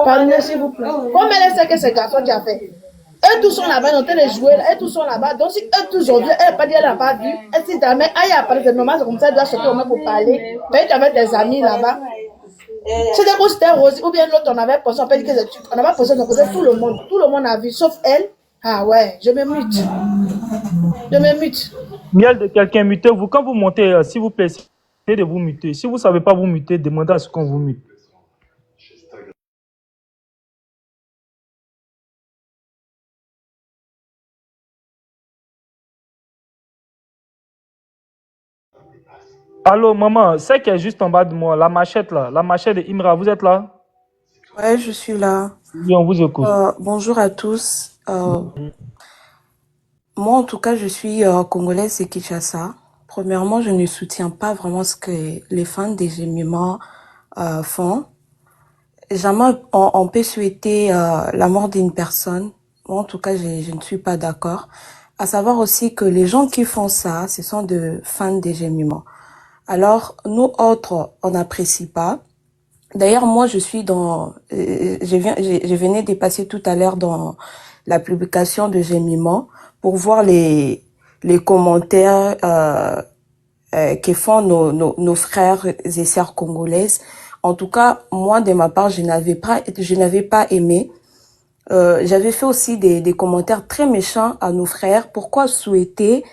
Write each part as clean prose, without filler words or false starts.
Pardonnez, s'il vous plaît. Comme elle sait que c'est garçon qui a fait. Eux tous sont là-bas, ils ont les jouer, eux tous sont là-bas. Donc si eux tous ont vu, elle n'a pas dit, elle n'a pas vu. Elle s'est jamais, elle a parlé, c'est normal, c'est comme ça, elle doit sortir au moins pour parler. Peut-être avec des amis là-bas. C'était quoi, c'était Rosie, ou bien l'autre, on avait posé, on avait posé, on posé, tout le monde a vu, sauf elle. Ah ouais, je me mute. Je me mute. Miel de quelqu'un, mutez-vous. Quand vous montez, s'il vous plaît, essayez de vous muter. Si vous ne savez pas vous muter, demandez à ce qu'on vous mute. Allô, maman, c'est qui est juste en bas de moi, la machette là, la machette de Imra, vous êtes là? Ouais, je suis là. Oui, on vous écoute. Bonjour à tous. Moi, en tout cas, je suis congolaise et Kinshasa. Premièrement, je ne soutiens pas vraiment ce que les fans des Gémima font. Jamais on peut souhaiter la mort d'une personne. Moi, en tout cas, je ne suis pas d'accord. À savoir aussi que les gens qui font ça, ce sont des fans des Gémima. Alors, nous autres, on n'apprécie pas. D'ailleurs, moi, je suis je venais de passer tout à l'heure dans la publication de Gémiment pour voir les commentaires que font nos frères et sœurs congolaises. En tout cas, moi, de ma part, je n'avais pas aimé. J'avais fait aussi des commentaires très méchants à nos frères. Pourquoi souhaiter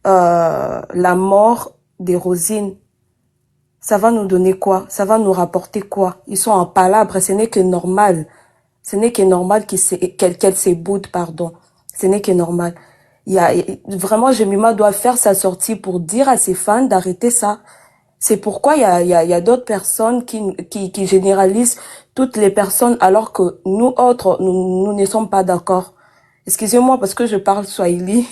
la mort des Rosine? Ça va nous donner quoi? Ça va nous rapporter quoi? Ils sont en palabres, ce n'est que normal. Ce n'est que normal qu'elle s'éboude, pardon. Ce n'est que normal. Vraiment, Jemima doit faire sa sortie pour dire à ses fans d'arrêter ça. C'est pourquoi il y a d'autres personnes qui généralisent toutes les personnes alors que nous autres, nous ne sommes pas d'accord. Excusez-moi parce que je parle swahili,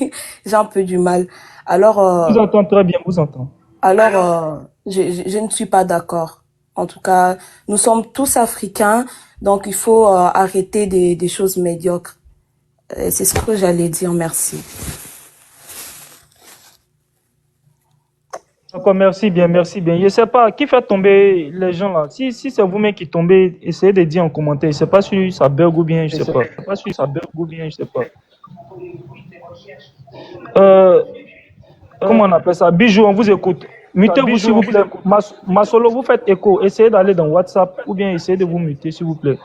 j'ai un peu du mal. Alors, Vous entends très bien, vous entends. Alors, je ne suis pas d'accord. En tout cas, nous sommes tous africains, donc il faut arrêter des choses médiocres. C'est ce que j'allais dire, merci. D'accord, merci bien, merci bien. Je ne sais pas, qui fait tomber les gens là? Si c'est vous-même qui tombez, essayez de dire en commentaire. Je ne sais pas si ça bug ou bien, je ne sais pas. Je ne sais pas si ça bug ou bien, je ne sais pas. Comment on appelle ça? Bijou, on vous écoute. Mutez-vous s'il vous plaît. Masolo, vous faites écho. Essayez d'aller dans WhatsApp ou bien essayez de vous muter s'il vous plaît.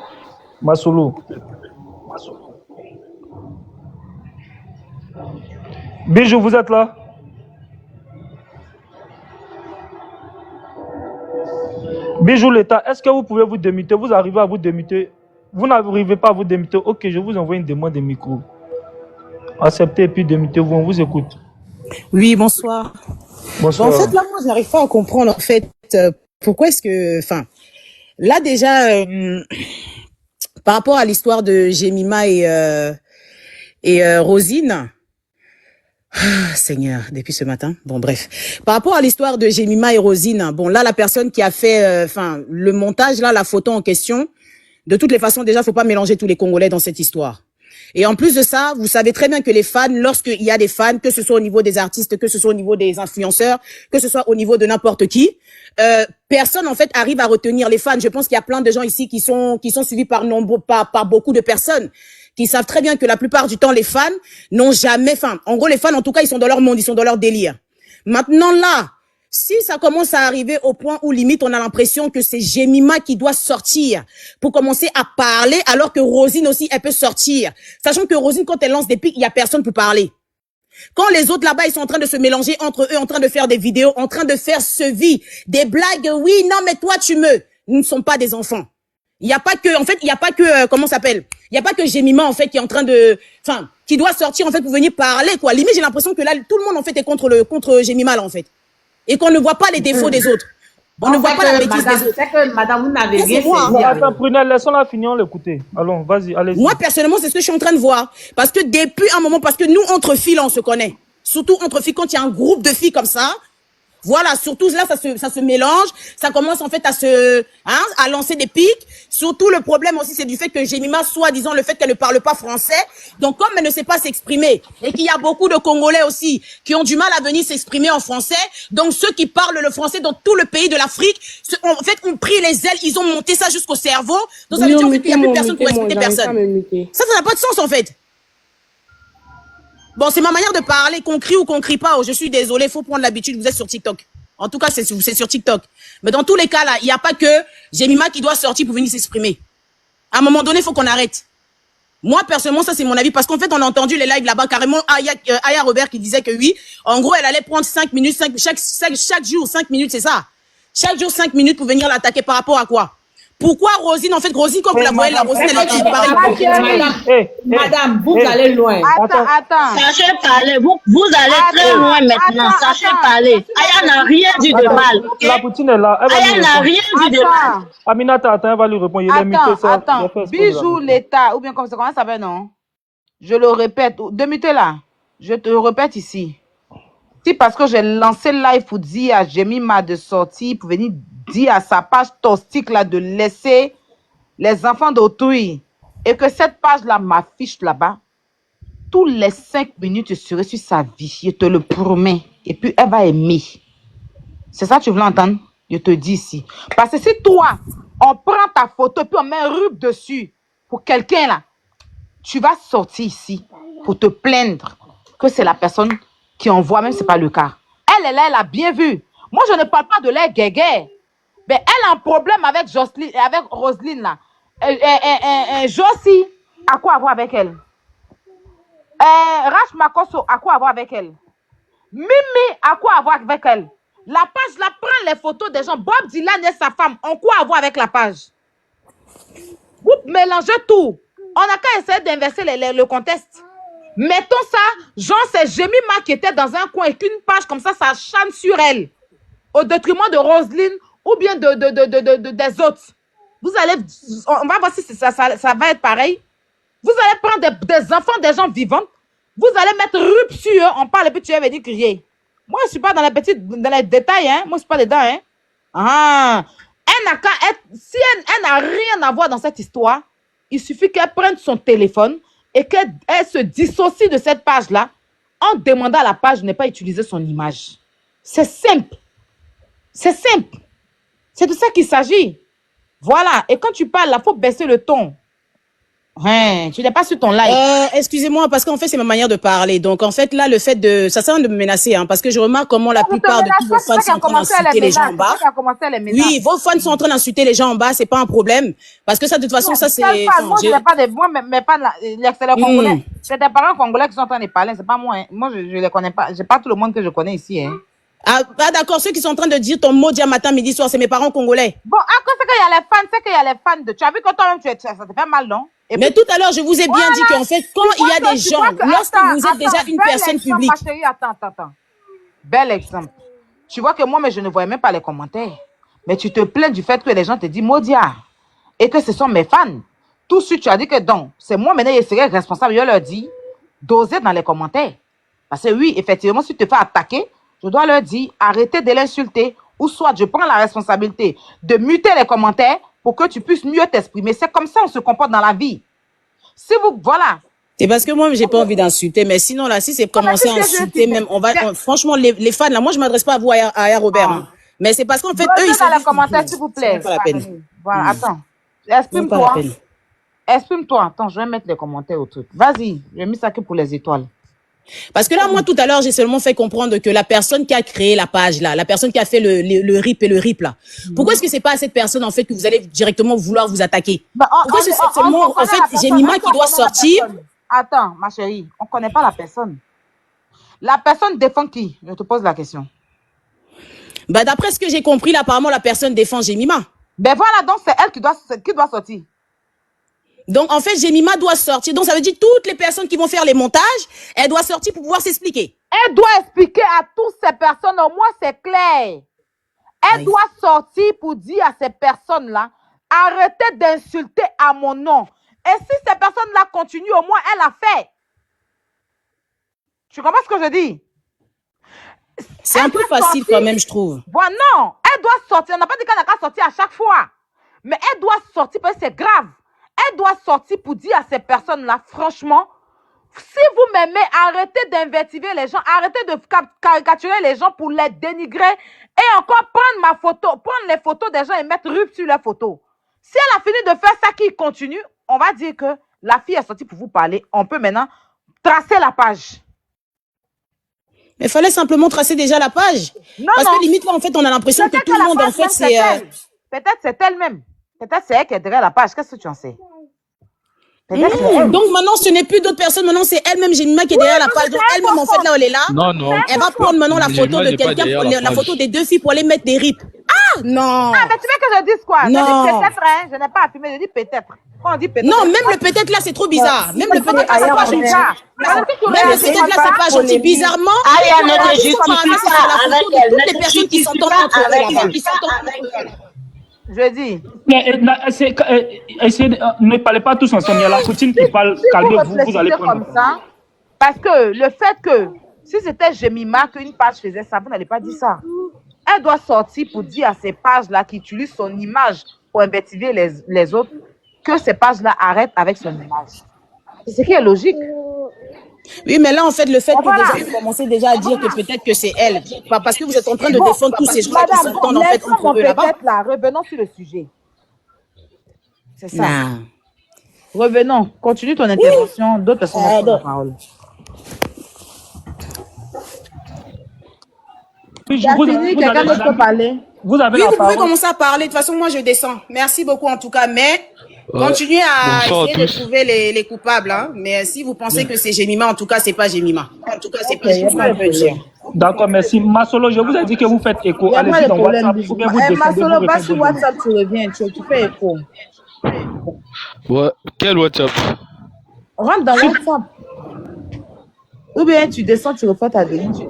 Masolo. Bijou, vous êtes là? Bijou l'État, est-ce que vous pouvez vous démuter? Vous arrivez à vous démuter? Vous n'arrivez pas à vous démuter? Ok, je vous envoie une demande de micro. Acceptez et puis démutez-vous, on vous écoute. Oui, bonsoir. Bonsoir. En fait, là, moi, je n'arrive pas à comprendre, en fait, pourquoi est-ce que... Enfin, là, déjà, par rapport à l'histoire de Jemima et Rosine... Seigneur, depuis ce matin. Bon, bref. Par rapport à l'histoire de Jemima et Rosine, bon, là, la personne qui a fait, le montage, là, la photo en question, de toutes les façons, déjà, faut pas mélanger tous les Congolais dans cette histoire. Et en plus de ça, vous savez très bien que les fans, lorsqu'il y a des fans, que ce soit au niveau des artistes, que ce soit au niveau des influenceurs, que ce soit au niveau de n'importe qui, personne, en fait, arrive à retenir les fans. Je pense qu'il y a plein de gens ici qui sont suivis par beaucoup de personnes, qui savent très bien que la plupart du temps, les fans n'ont jamais, en gros, les fans, en tout cas, ils sont dans leur monde, ils sont dans leur délire. Maintenant, là, si ça commence à arriver au point où limite on a l'impression que c'est Jemima qui doit sortir pour commencer à parler alors que Rosine aussi elle peut sortir. Sachant que Rosine quand elle lance des pics, il y a personne pour parler. Quand les autres là-bas ils sont en train de se mélanger entre eux, en train de faire des vidéos, en train de faire vie, des blagues, oui, non mais toi tu me. Nous ne sommes pas des enfants. Il n'y a pas que, en fait, il n'y a pas que, comment ça s'appelle? Il n'y a pas que Jemima, en fait, qui est en train de, qui doit sortir, en fait, pour venir parler, quoi. Limite, j'ai l'impression que là, tout le monde, en fait, est contre Jemima, là, en fait. Et qu'on ne voit pas les défauts des autres. On ne voit pas la bêtise des autres. C'est que madame, vous n'avez rien fait. Attends, Prunelle, laissons-la finir, on l'écouter. Allons, vas-y, allez-y. Moi, personnellement, c'est ce que je suis en train de voir. Parce que depuis un moment, parce que nous, entre filles, là, on se connaît. Surtout entre filles, quand il y a un groupe de filles comme ça, voilà, surtout là, ça se mélange, ça commence en fait à à lancer des pics. Surtout, le problème aussi, c'est du fait que Jemima, soi-disant, le fait qu'elle ne parle pas français. Donc, comme elle ne sait pas s'exprimer, et qu'il y a beaucoup de Congolais aussi qui ont du mal à venir s'exprimer en français, donc ceux qui parlent le français dans tout le pays de l'Afrique, en fait, ont pris les ailes, ils ont monté ça jusqu'au cerveau. Donc, ça veut dire en fait, qu'il n'y a plus personne pour expliquer personne. Ça n'a pas de sens, en fait. Bon, c'est ma manière de parler, qu'on crie ou qu'on crie pas. Oh, je suis désolée, il faut prendre l'habitude, vous êtes sur TikTok. En tout cas, c'est sur TikTok. Mais dans tous les cas, là, il n'y a pas que Jemima qui doit sortir pour venir s'exprimer. À un moment donné, il faut qu'on arrête. Moi, personnellement, ça, c'est mon avis. Parce qu'en fait, on a entendu les lives là-bas. Carrément, Aya Robert qui disait que oui, en gros, elle allait prendre 5 minutes, chaque jour, 5 minutes, c'est ça. Chaque jour, 5 minutes pour venir l'attaquer par rapport à quoi? Pourquoi Rosine, en fait, Rosine, comme vous la voyez, la Rosine, elle est pareille. Madame, vous allez loin. Attends. Sachez parler. Vous allez très loin maintenant. Sachez parler. Aya n'a rien dit de mal. La poutine est là. Aya n'a rien dit de mal. Aminata, attends, elle va lui répondre. Il est muté, ça. Attends. Bijou l'État, ou bien comment ça s'appelle, non? Je le répète. Demutez là. Je te répète ici. Si parce que j'ai lancé le live pour dire à Jemima de sortir, pour venir dire à sa page toxique là de laisser les enfants d'autrui et que cette page là m'affiche là-bas, tous les 5 minutes je serai sur sa vie, je te le promets. Et puis elle va aimer. C'est ça que tu veux entendre? Je te dis ici. Parce que si toi, on prend ta photo et puis on met un rub dessus pour quelqu'un là, tu vas sortir ici pour te plaindre que c'est la personne qui envoie, même si ce n'est pas le cas. Elle est là, elle a bien vu. Moi, je ne parle pas de l'air guéguerre. Mais elle a un problème avec Jocelyne, avec Roselyne là. Josie, à quoi avoir avec elle? Rach Makoso, à quoi avoir avec elle? Mimi, à quoi avoir avec elle? La page là prend les photos des gens. Bob Dylan et sa femme, en quoi avoir avec la page? Vous mélangez tout. On n'a qu'à essayer d'inverser le contexte. Mettons ça, genre c'est Jemima qui était dans un coin et qu'une page comme ça chante sur elle. Au détriment de Roselyne ou bien des autres. Vous allez, on va voir si ça va être pareil. Vous allez prendre des enfants, des gens vivants. Vous allez mettre rup sur eux. On parle et puis tu vas venir crier. Moi, je ne suis pas dans les détails. Hein. Moi, je ne suis pas dedans. Hein. Ah. Elle n'a qu'à être, si elle n'a rien à voir dans cette histoire, il suffit qu'elle prenne son téléphone et qu'elle se dissocie de cette page-là en demandant à la page de ne pas utiliser son image. C'est simple. C'est simple. C'est de ça qu'il s'agit. Voilà. Et quand tu parles, il faut baisser le ton. Hein, tu n'es pas sur ton live. Excusez-moi, parce qu'en fait, c'est ma manière de parler. Donc, en fait, là, le fait de... Ça sert à rien de me menacer, hein, parce que je remarque comment la plupart de tous vos fans sont en train d'insulter les gens en bas. Oui, vos fans sont en train d'insulter les gens en bas, c'est pas un problème. Parce que ça, de toute façon, ça, c'est... Moi, je n'ai pas des... Moi, mais pas l'excellent congolais. C'est des parents congolais qui sont en train de parler, c'est pas moi. Hein. Moi, je ne les connais pas. J'ai pas tout le monde que je connais ici. Hein. Ah, d'accord, ceux qui sont en train de dire ton mot matin, midi, soir, c'est mes parents congolais. Bon, à cause qu'il y a les fans, c'est qu'il y a les fans de... Tu as vu que toi-même, ça te fait mal, non? Et mais tout à l'heure, je vous ai bien dit qu'en fait, quand il y a des gens, lorsque vous êtes déjà une personne publique... Attends. Bel exemple. Tu vois que moi, mais je ne voyais même pas les commentaires. Mais tu te plains du fait que les gens te disent Modia et que ce sont mes fans. Tout de suite, tu as dit que donc, c'est moi maintenant, je serais responsable. Je leur dis d'oser dans les commentaires. Parce que oui, effectivement, si tu te fais attaquer, je dois leur dire arrêtez de l'insulter. Ou soit je prends la responsabilité de muter les commentaires pour que tu puisses mieux t'exprimer. C'est comme ça on se comporte dans la vie. Si vous, voilà. C'est parce que moi, j'ai pas envie d'insulter. Mais sinon, là, si c'est commencer à insulter, même, franchement, les fans, là, moi, je m'adresse pas à vous, à Aya Robert. Hein. Mais c'est parce qu'en fait, eux, ils sont... dans les commentaires, s'il vous plaît. C'est pas la peine. Voilà, attends. Exprime-toi. Exprime-toi. Attends, je vais mettre les commentaires au truc. Vas-y, j'ai mis ça que pour les étoiles. Parce que là, moi, tout à l'heure, j'ai seulement fait comprendre que la personne qui a créé la page, là, la personne qui a fait le RIP et le RIP, là, pourquoi est-ce que c'est pas à cette personne, en fait, que vous allez directement vouloir vous attaquer? Pourquoi c'est seulement, en fait, Jemima qui doit sortir? Attends, ma chérie, on connaît pas la personne. La personne défend qui? Je te pose la question. Bah, d'après ce que j'ai compris, là, apparemment, la personne défend Jemima. Ben voilà, donc c'est elle qui doit sortir. Donc, en fait, Jemima doit sortir. Donc, ça veut dire toutes les personnes qui vont faire les montages, elle doit sortir pour pouvoir s'expliquer. Elle doit expliquer à toutes ces personnes, au moins c'est clair. Elle doit sortir pour dire à ces personnes-là, arrêtez d'insulter à mon nom. Et si ces personnes-là continuent, au moins elle a fait. Tu comprends ce que je dis? C'est un peu facile quand même, je trouve. Bon, non, elle doit sortir. On n'a pas dit qu'elle n'a qu'à sortir à chaque fois. Mais elle doit sortir parce que c'est grave. Elle doit sortir pour dire à ces personnes-là, franchement, si vous m'aimez, arrêtez d'invectiver les gens, arrêtez de caricaturer les gens pour les dénigrer et encore prendre ma photo, prendre les photos des gens et mettre rub sur leurs photos. Si elle a fini de faire ça, qu'il continue, on va dire que la fille est sortie pour vous parler. On peut maintenant tracer la page. Mais il fallait simplement tracer déjà la page. Non, Parce non. que limite, là, en fait, on a l'impression que tout le monde, en fait, c'est... Peut-être c'est elle-même. Peut-être c'est elle qui est derrière la page. Qu'est-ce que tu en sais? Donc maintenant, ce n'est plus d'autres personnes. Maintenant, c'est elle-même, Jemima, qui est derrière la page. Donc elle-même, en fait, là, elle est là. Non, non. Elle va prendre maintenant la photo de quelqu'un, la photo des deux filles pour aller mettre des rips. Ah, non. Ah, mais tu veux que je dise quoi? Non. Je dis peut-être, hein. Je n'ai pas affirmé, je dis peut-être. Quand on dit peut-être. Non, même le peut-être là, c'est trop bizarre. Même le peut-être là, c'est pas gentil. Même le peut-être là, c'est pas gentil. Bizarrement, Aya, ne te justifie pas avec elle. toutes les personnes qui s'entendent entre elles. Je dis. Ne parlez pas tous ensemble. Il y a la Poutine qui parle. Calmez-vous, vous allez prendre. Comme ça, parce que le fait que si c'était Jemima qu'une page faisait ça, vous n'allez pas dire ça. Elle doit sortir pour dire à ces pages-là qui utilisent son image pour invectiver les autres que ces pages-là arrêtent avec son image. C'est ce qui est logique. Oui, mais là, en fait, le fait que vous commencez déjà à dire que peut-être que c'est elle, parce que vous êtes en train de défendre tous ces gens qui s'entendent en fait entre eux là-bas. Là, revenons sur le sujet. C'est ça. Nah. Revenons. Continue ton intervention. D'autres personnes ont la parole. Quelqu'un d'autre peut parler. Vous avez Oui, la vous pouvez parole. commencer à parler. De toute façon, moi, je descends. Merci beaucoup, en tout cas. Mais continuez à essayer de trouver les coupables. Hein. Mais si vous pensez que c'est Jemima, en tout cas, c'est pas Jemima. En tout cas, c'est pas Jemima. D'accord, merci. Masolo, je vous ai dit que vous faites écho. Allez-y dans WhatsApp. Ou bien vous descendez, Masolo, vous va répondez. sur WhatsApp, tu reviens, tu fais écho. Ouais. Quel WhatsApp? Rentre dans WhatsApp. Ou bien tu descends, tu refais ta demande.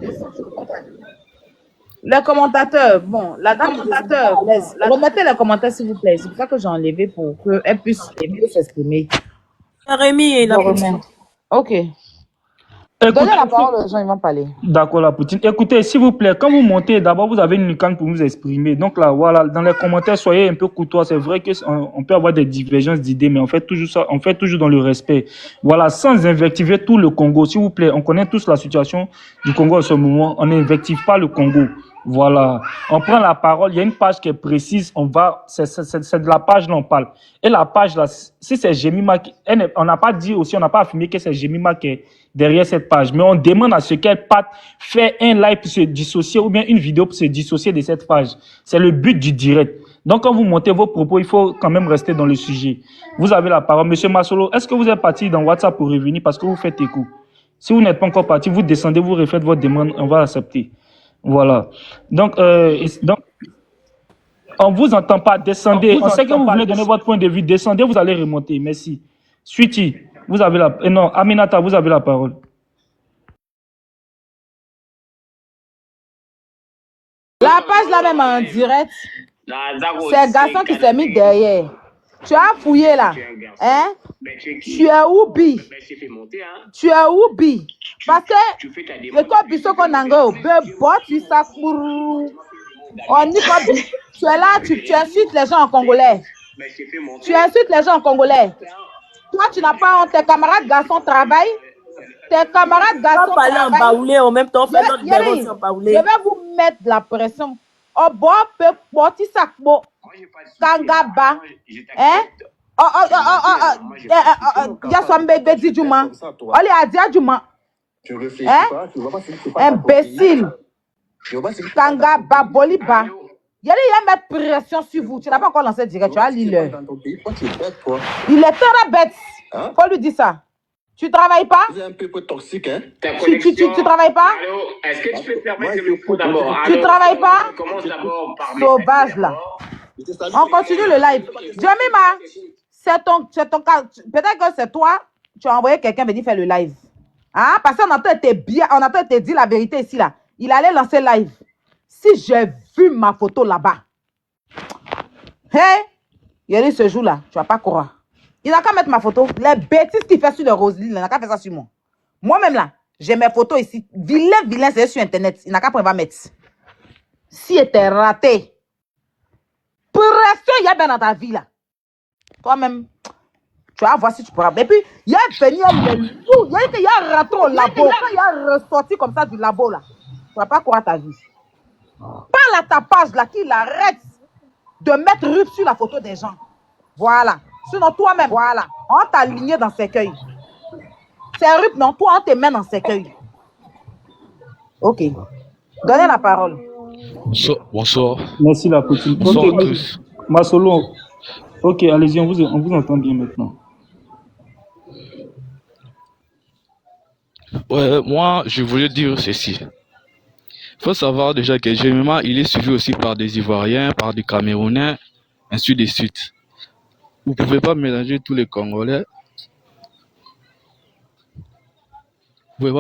Les commentateurs, bon, la dame commentateur, remettez les commentaires s'il vous plaît. C'est pour ça que j'ai enlevé pour qu'elle puisse mieux s'exprimer. Rémi est là. Ok. Donnez la parole aux gens, ils vont parler. D'accord, la Poutine. Écoutez, s'il vous plaît, quand vous montez, d'abord, vous avez une icône pour vous exprimer. Donc là, voilà, dans les commentaires, soyez un peu courtois. C'est vrai qu'on peut avoir des divergences d'idées, mais on fait toujours ça, on fait toujours dans le respect. Voilà, sans invectiver tout le Congo. S'il vous plaît, on connaît tous la situation du Congo en ce moment. On n'invective pas le Congo. Voilà, on prend la parole, il y a une page qui est précise, on va, c'est de la page là on parle. Et la page là, si c'est Jemima, on n'a pas dit aussi, on n'a pas affirmé que c'est Jemima qui est derrière cette page, mais on demande à ce qu'elle fait un live pour se dissocier ou bien une vidéo pour se dissocier de cette page. C'est le but du direct. Donc quand vous montez vos propos, il faut quand même rester dans le sujet. Vous avez la parole. Monsieur Masolo, est-ce que vous êtes parti dans WhatsApp pour revenir parce que vous faites écho? Si vous n'êtes pas encore parti, vous descendez, vous refaites votre demande, on va accepter. Voilà. Donc, on vous entend pas. Descendez. On sait que vous voulez donner votre point de vue. Descendez, vous allez remonter. merci. Sweetie, vous avez la... non, Aminata, vous avez la parole. La page là même en direct, c'est un garçon qui s'est mis derrière. Tu as fouillé là. Hein? Tu es où, Bi? Tu es où, Bi? Parce que le corps biso qu'on a engagé, tu sais, on dit quoi? Tu es là, tu insultes les gens en congolais. Tu insultes les gens en congolais. Toi, tu n'as pas honte. Tes camarades garçons travaillent. Tes camarades garçons parler en baoulé en même temps. Fait notre débat en baoulé. Je vais vous mettre de la pression. Oh, bon, peu, porti sac, bon. Kangaba. Hein? Yaswambe dit Juma. Oli a dit Juma. Hein? Imbécile. Kangaba, Boliba. Il y a mettre pression sur vous. Tu n'as pas encore lancé direct. Tu as l'île. Il est très bête. Faut lui dire ça. Tu travailles pas? C'est un peu toxique, hein? Tu travailles pas? Est-ce que tu peux permettre le micro d'abord? Tu travailles pas? Commence d'abord par sauvage là. On continue le live. Jemima, c'est ton cas. Peut-être que c'est toi, tu as envoyé quelqu'un venir faire le live. Hein? Parce qu'on entend te dire la vérité ici là. Il allait lancer live. Si j'ai vu ma photo là-bas, hey, il y a eu ce jour-là, tu vas pas croire. Il n'a qu'à mettre ma photo. Les bêtises qu'il fait sur le Roselyne, il n'a qu'à faire ça sur moi. Moi-même là, j'ai mes photos ici. Vilain, c'est sur Internet. Il n'a qu'à pas mettre. Si était raté. Pression, il y a bien dans ta vie là. Toi-même, tu vas voir si tu pourras. Et puis, il y a venu le loup. Il y a rentré au labo. Quand il y a ressorti comme ça du labo là, tu vas pas croire ta vie. Parle à ta page là, qu'il arrête de mettre rup sur la photo des gens. Voilà. Sinon, toi-même, voilà. On t'a aligné dans cercueil. C'est rup, non? Toi, on te met dans cercueil. Ok. Donnez la parole. Bonsoir. Merci la Poutine. Bonsoir Ok, à tous. Masolo. Ok, allez-y, on vous entend bien maintenant. Ouais, moi, je voulais dire ceci. Il faut savoir déjà que Gemima, il est suivi aussi par des Ivoiriens, par des Camerounais, ainsi de suite. Vous pouvez pas mélanger tous les Congolais. Vous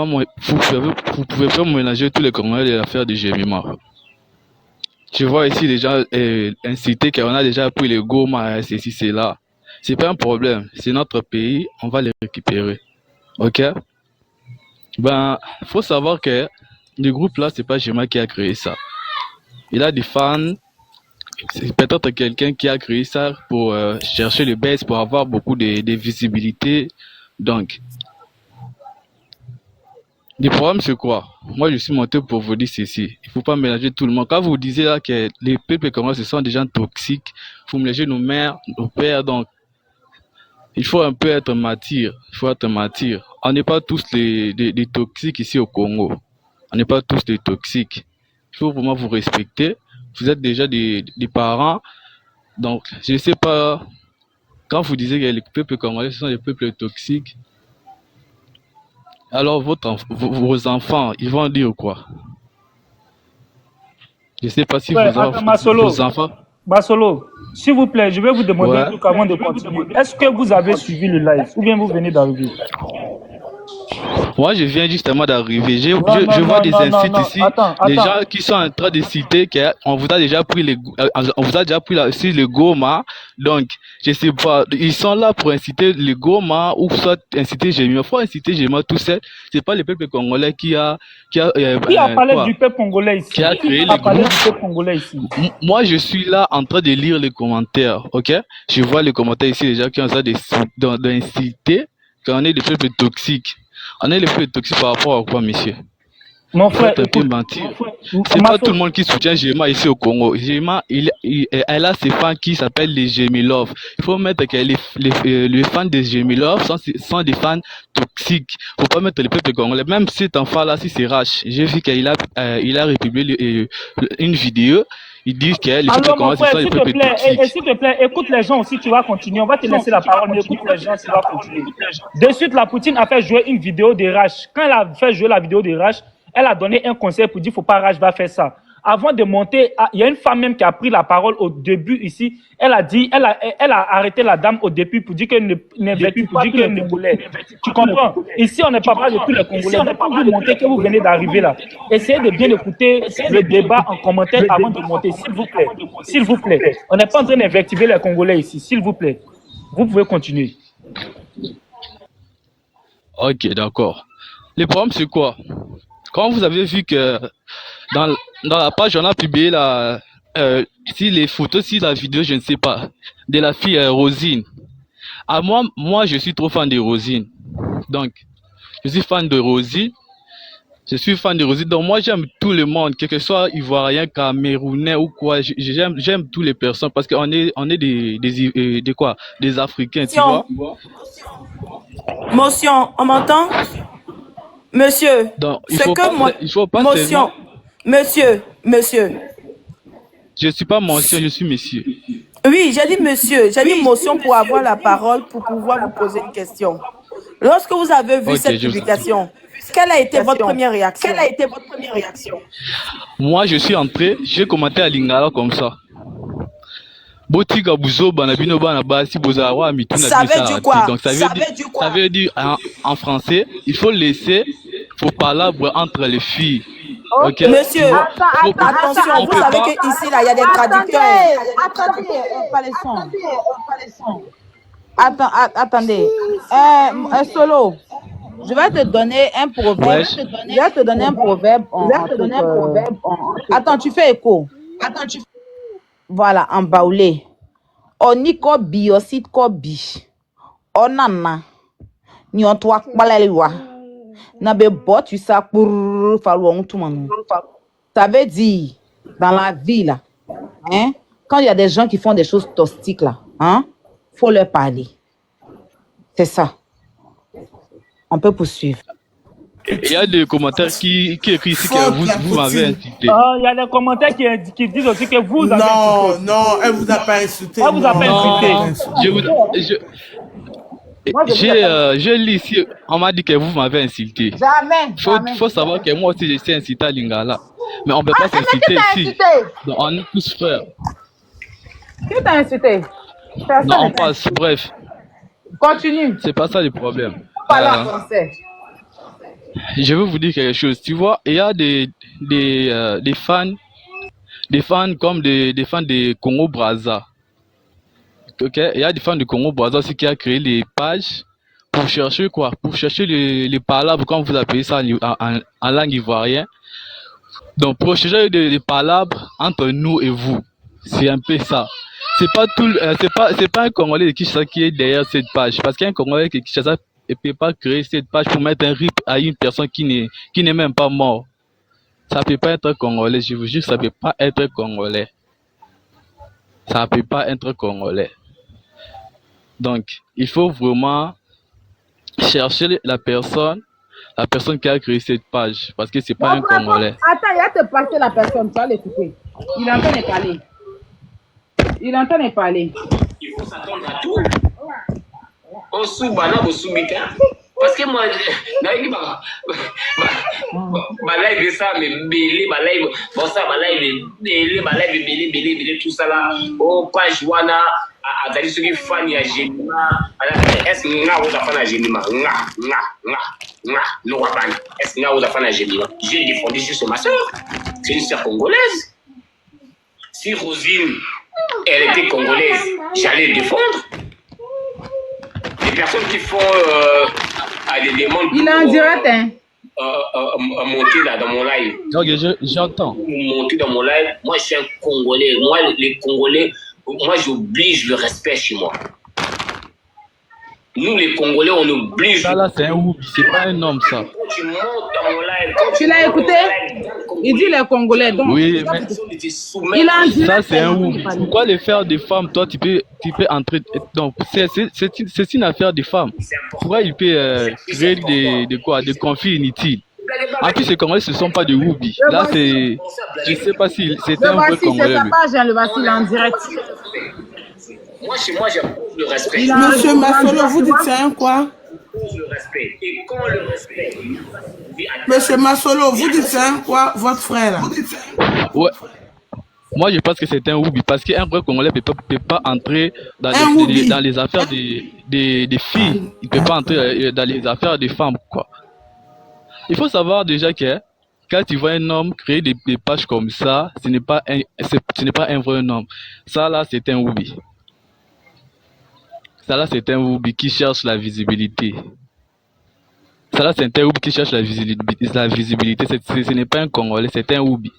pouvez pas mélanger tous les Congolais de l'affaire de Gemima. Je vois ici les gens incités qu'on a déjà pris les Goma, ceci, cela. C'est pas un problème. C'est notre pays, on va les récupérer. Ok? Ben, faut savoir que le groupe là, c'est pas Gemma qui a créé ça. Il a des fans. C'est peut-être quelqu'un qui a créé ça pour chercher le buzz, pour avoir beaucoup de visibilité. Donc, le problème, c'est quoi? Moi, je suis monté pour vous dire ceci. Il faut pas mélanger tout le monde. Quand vous disiez là que les peuples comme ce sont des gens toxiques, il faut mélanger nos mères, nos pères. Donc, il faut un peu être mature. Il faut être mature. On n'est pas tous des toxiques ici au Congo. On n'est pas tous des toxiques. Il faut vraiment vous respecter. Vous êtes déjà des parents. Donc, je ne sais pas. Quand vous disiez que les peuples congolais, ce sont des peuples toxiques, alors vos enfants, ils vont dire quoi? Je ne sais pas si Ouais, vos attends, Masolo. enfants... Masolo, s'il vous plaît, je vais vous demander un Ouais. truc avant de continuer. Est-ce que vous avez suivi le live ou bien vous venez d'arriver? Moi, je viens justement d'arriver. Je Non, vois des insultes non. ici. Attends. Les gens qui sont en train de citer qu'on vous a déjà pris on vous a déjà pris sur le Goma. Donc, je sais pas. Ils sont là pour inciter le Goma ou soit inciter Gemma. Faut inciter Gemma tout seul. C'est pas le peuple congolais qui a parlé du peuple congolais ici? Qui a créé Qui a le parlé groupe? du peuple congolais ici? Moi, je suis là en train de lire les commentaires, ok? Je vois les commentaires ici, les gens qui ont ça d'inciter qu'on est des peuples toxiques. On est les peuples toxiques par rapport à quoi, monsieur? Mon Faut frère, être un peu écoute, mentir. C'est pas tout le monde qui soutient Gemma ici au Congo. Gemma, elle a ses fans qui s'appellent les Gemilov. Il faut mettre que les fans des Gemilov sont des fans toxiques. Faut pas mettre les peuples congolais. Même si cet enfant-là, si c'est Rach, j'ai vu qu'il a republié une vidéo. Il dit que les peuples alors mon congolais, ce frère, sont des s'il te peuples plaît, toxiques. s'il te plaît, écoute les gens aussi, tu vas continuer. On va te laisser la parole, mais écoute les gens, tu vas continuer. De suite, la Poutine a fait jouer une vidéo de Rach. Quand elle a fait jouer la vidéo de Rach, elle a donné un conseil pour dire, faut pas Rach va faire ça. Avant de monter, il y a une femme même qui a pris la parole au début ici. Elle a dit, elle a arrêté la dame au début pour dire qu'elle n'investit pas tous les Congolais. Tu comprends? Ici, on n'est pas parlé de tous les Congolais. Donc, quand vous montez, que vous venez d'arriver là, essayez de bien écouter le débat en commentaire avant de monter, s'il vous plaît. S'il vous plaît. On n'est pas en train d'invectiver les Congolais ici, s'il vous plaît. Vous pouvez continuer. Ok, d'accord. Le problème, c'est quoi? Quand vous avez vu que dans la page, on a publié si les photos, si la vidéo, je ne sais pas, de la fille Rosine. À moi, je suis trop fan de Rosine. Donc, je suis fan de Rosine. Donc, moi, j'aime tout le monde, quel que soit Ivoirien, Camerounais ou quoi. J'aime toutes les personnes parce qu'on est des Africains, tu vois. Motion, on m'entend? Monsieur, Donc, il faut pas seulement... Monsieur. Je suis pas monsieur, je suis monsieur. Oui, j'ai dit monsieur, j'ai dit motion pour avoir la parole, pour pouvoir vous poser une question. Lorsque vous avez vu cette publication, quelle a été votre première réaction? Moi, je suis entré, j'ai commenté à Lingala comme ça. Ça veut dire quoi? Donc, ça veut dire en français, il faut laisser, faut parler entre les filles. Okay. Monsieur, attention, vous savez qu'ici, là, il y a des traducteurs. Attendez. Solo, je vais te donner un proverbe. Ouais. Je vais te donner un proverbe. Attends, tu fais écho. Voilà, en baoulé. On y ko bi, aussi ko bi. On nana. Ni on toi kbalaliwa. Na be bot, tu sais, pour falloir tout le monde. Ça veut dire, dans la vie, là, hein, quand il y a des gens qui font des choses toxiques, là, hein, faut leur parler. C'est ça. On peut poursuivre. Il y a des commentaires qui écrivent ici que vous m'avez insulté. Il y a des commentaires qui disent aussi que vous avez insulté. Non, elle vous a pas insulté. Elle vous a pas insulté. Je lis ici, on m'a dit que vous m'avez insulté. Jamais. Faut savoir que moi aussi je suis incité à Lingala. Mais on ne peut pas s'insulter ici. Donc, on est tous frères. Qui t'a insulté? Non, on passe, bref. Continue. C'est pas ça le problème. Voilà, français. Je veux vous dire quelque chose. Tu vois, il y a des fans comme des fans de Congo Brazza. Ok, il y a des fans de Congo Brazza aussi qui a créé des pages pour chercher quoi? Pour chercher les palabres, comme vous appelez ça en langue ivoirienne. Donc, pour chercher des palabres entre nous et vous. C'est un peu ça. C'est pas un Congolais de Kinshasa qui est derrière cette page. Parce qu'un Congolais de Kinshasa ne peut pas créer cette page pour mettre un rip à une personne qui n'est même pas mort. Ça peut pas être Congolais. Je vous jure, ça peut pas être Congolais. Ça peut pas être Congolais. Donc, il faut vraiment chercher la personne qui a créé cette page. Parce que c'est pas un Congolais. Attends, il va te passer la personne. Tu vas l'écouter. Il est en train de parler. Il est en train de parler. Il faut s'attendre à tout. On soubana au soubita. Parce que moi, ma live ça, mais belé, ma live, bon ça, ma live belé, ma live belé, tout ça là. Oh, page wana, à d'aller sur les fans, il y a Génima. Est-ce que nga vous a fait la Génima? Nga, no wabani. Est-ce que nga vous a fait la Génima? J'ai défendu juste ma soeur. C'est une sœur congolaise. Si Rosine, elle était congolaise, j'allais défendre. Les personnes qui font des demandes. Il est en direct, hein? Monter là dans mon live. Donc, j'entends. Monter dans mon live. Moi, je suis un Congolais. Moi, les Congolais, moi, j'oblige le respect chez moi. Nous, les Congolais, on oblige. Ça, là, c'est un ouf. C'est pas un homme, ça. Quand tu montes dans mon live. Tu l'as écouté? Il dit les Congolais. Donc, oui, mais il a en direct. ça, c'est un ouf. Pourquoi les faire des femmes? Toi, tu peux entrer. Donc, c'est une affaire des femmes. Pourquoi il peut créer des conflits inutiles? En plus, ces Congolais, ce ne sont pas des Woubi. Là, c'est. Je ne sais pas si c'est un peu Congolais. C'est sa page, le voici, il est en direct. Moi, chez moi, j'approuve le respect. Monsieur Masolo, vous dites c'est un quoi? Le respect. Et quand le respect. Monsieur Masolo, vous dites c'est un quoi, votre frère là? Ouais. Moi, je pense que c'est un Woubi parce qu'un vrai Congolais ne peut pas entrer dans les affaires des filles. Il ne peut pas entrer dans les affaires des femmes, quoi. Il faut savoir déjà que quand tu vois un homme créer des pages comme ça, ce n'est pas un vrai homme. Ça, là, c'est un Woubi. Ça là, c'est un Woubi qui cherche la visibilité. Ça là, c'est un Woubi qui cherche la visibilité. Ce n'est pas un Congolais, c'est un Woubi.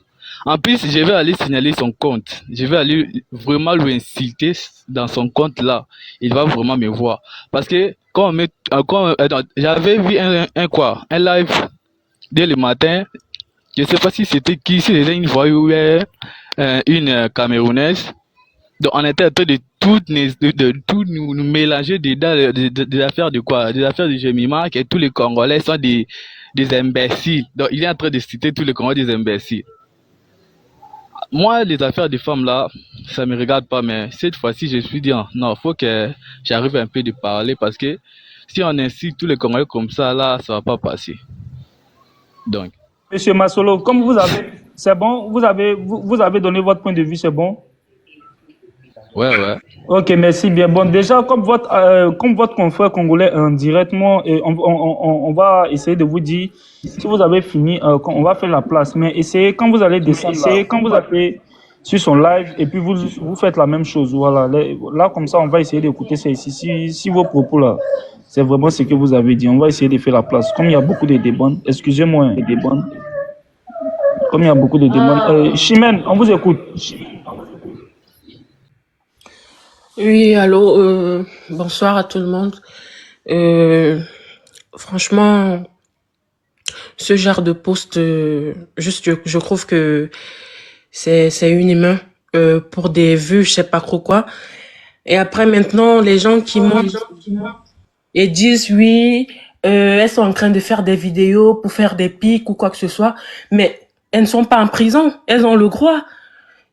En plus, je vais aller signaler son compte. Je vais aller vraiment lui inciter dans son compte là. Il va vraiment me voir. Parce que quand j'avais vu un live dès le matin. Je ne sais pas si c'était qui, si c'était une voyou ou une Camerounaise. Donc on était en train de tout nous mélanger des affaires de quoi? Des affaires de Gémima, que tous les Congolais sont des imbéciles. Donc il est en train de citer tous les Congolais des imbéciles. Moi, les affaires des femmes là, ça me regarde pas, mais cette fois-ci, je me suis dit, non, faut que j'arrive un peu de parler parce que si on incite tous les Congolais comme ça, là, ça va pas passer. Donc. Monsieur Masolo, comme vous avez, c'est bon, vous avez donné votre point de vue, c'est bon? Ouais. Ok, merci bien. Bon, déjà, comme votre confrère congolais directement, on va essayer de vous dire, si vous avez fini, on va faire la place. Mais essayez, quand vous allez sur son live, et puis vous faites la même chose. Voilà. Là, comme ça, on va essayer d'écouter ça ici. Si vos propos là, c'est vraiment ce que vous avez dit, on va essayer de faire la place. Comme il y a beaucoup de débats, excusez-moi, des débats. Comme il y a beaucoup de demandes. Chimène, on vous écoute. Oui, allô, bonsoir à tout le monde. Franchement, ce genre de post, je trouve que c'est inhumain pour des vues, je sais pas trop quoi. Et après, maintenant, les gens qui montent et disent oui, elles sont en train de faire des vidéos pour faire des pics ou quoi que ce soit, mais elles ne sont pas en prison, elles ont le droit.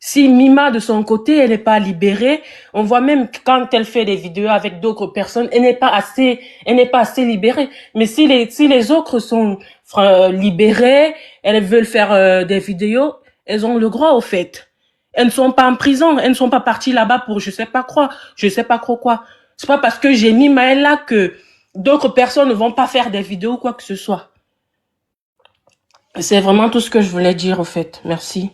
Si Mima, de son côté, elle n'est pas libérée, on voit même que quand elle fait des vidéos avec d'autres personnes, elle n'est pas assez libérée. Mais si les autres sont libérées, elles veulent faire des vidéos, elles ont le droit au fait. Elles ne sont pas en prison, elles ne sont pas parties là-bas pour je sais pas quoi. C'est pas parce que j'ai mis Maëlle là que d'autres personnes ne vont pas faire des vidéos ou quoi que ce soit. C'est vraiment tout ce que je voulais dire au fait. Merci.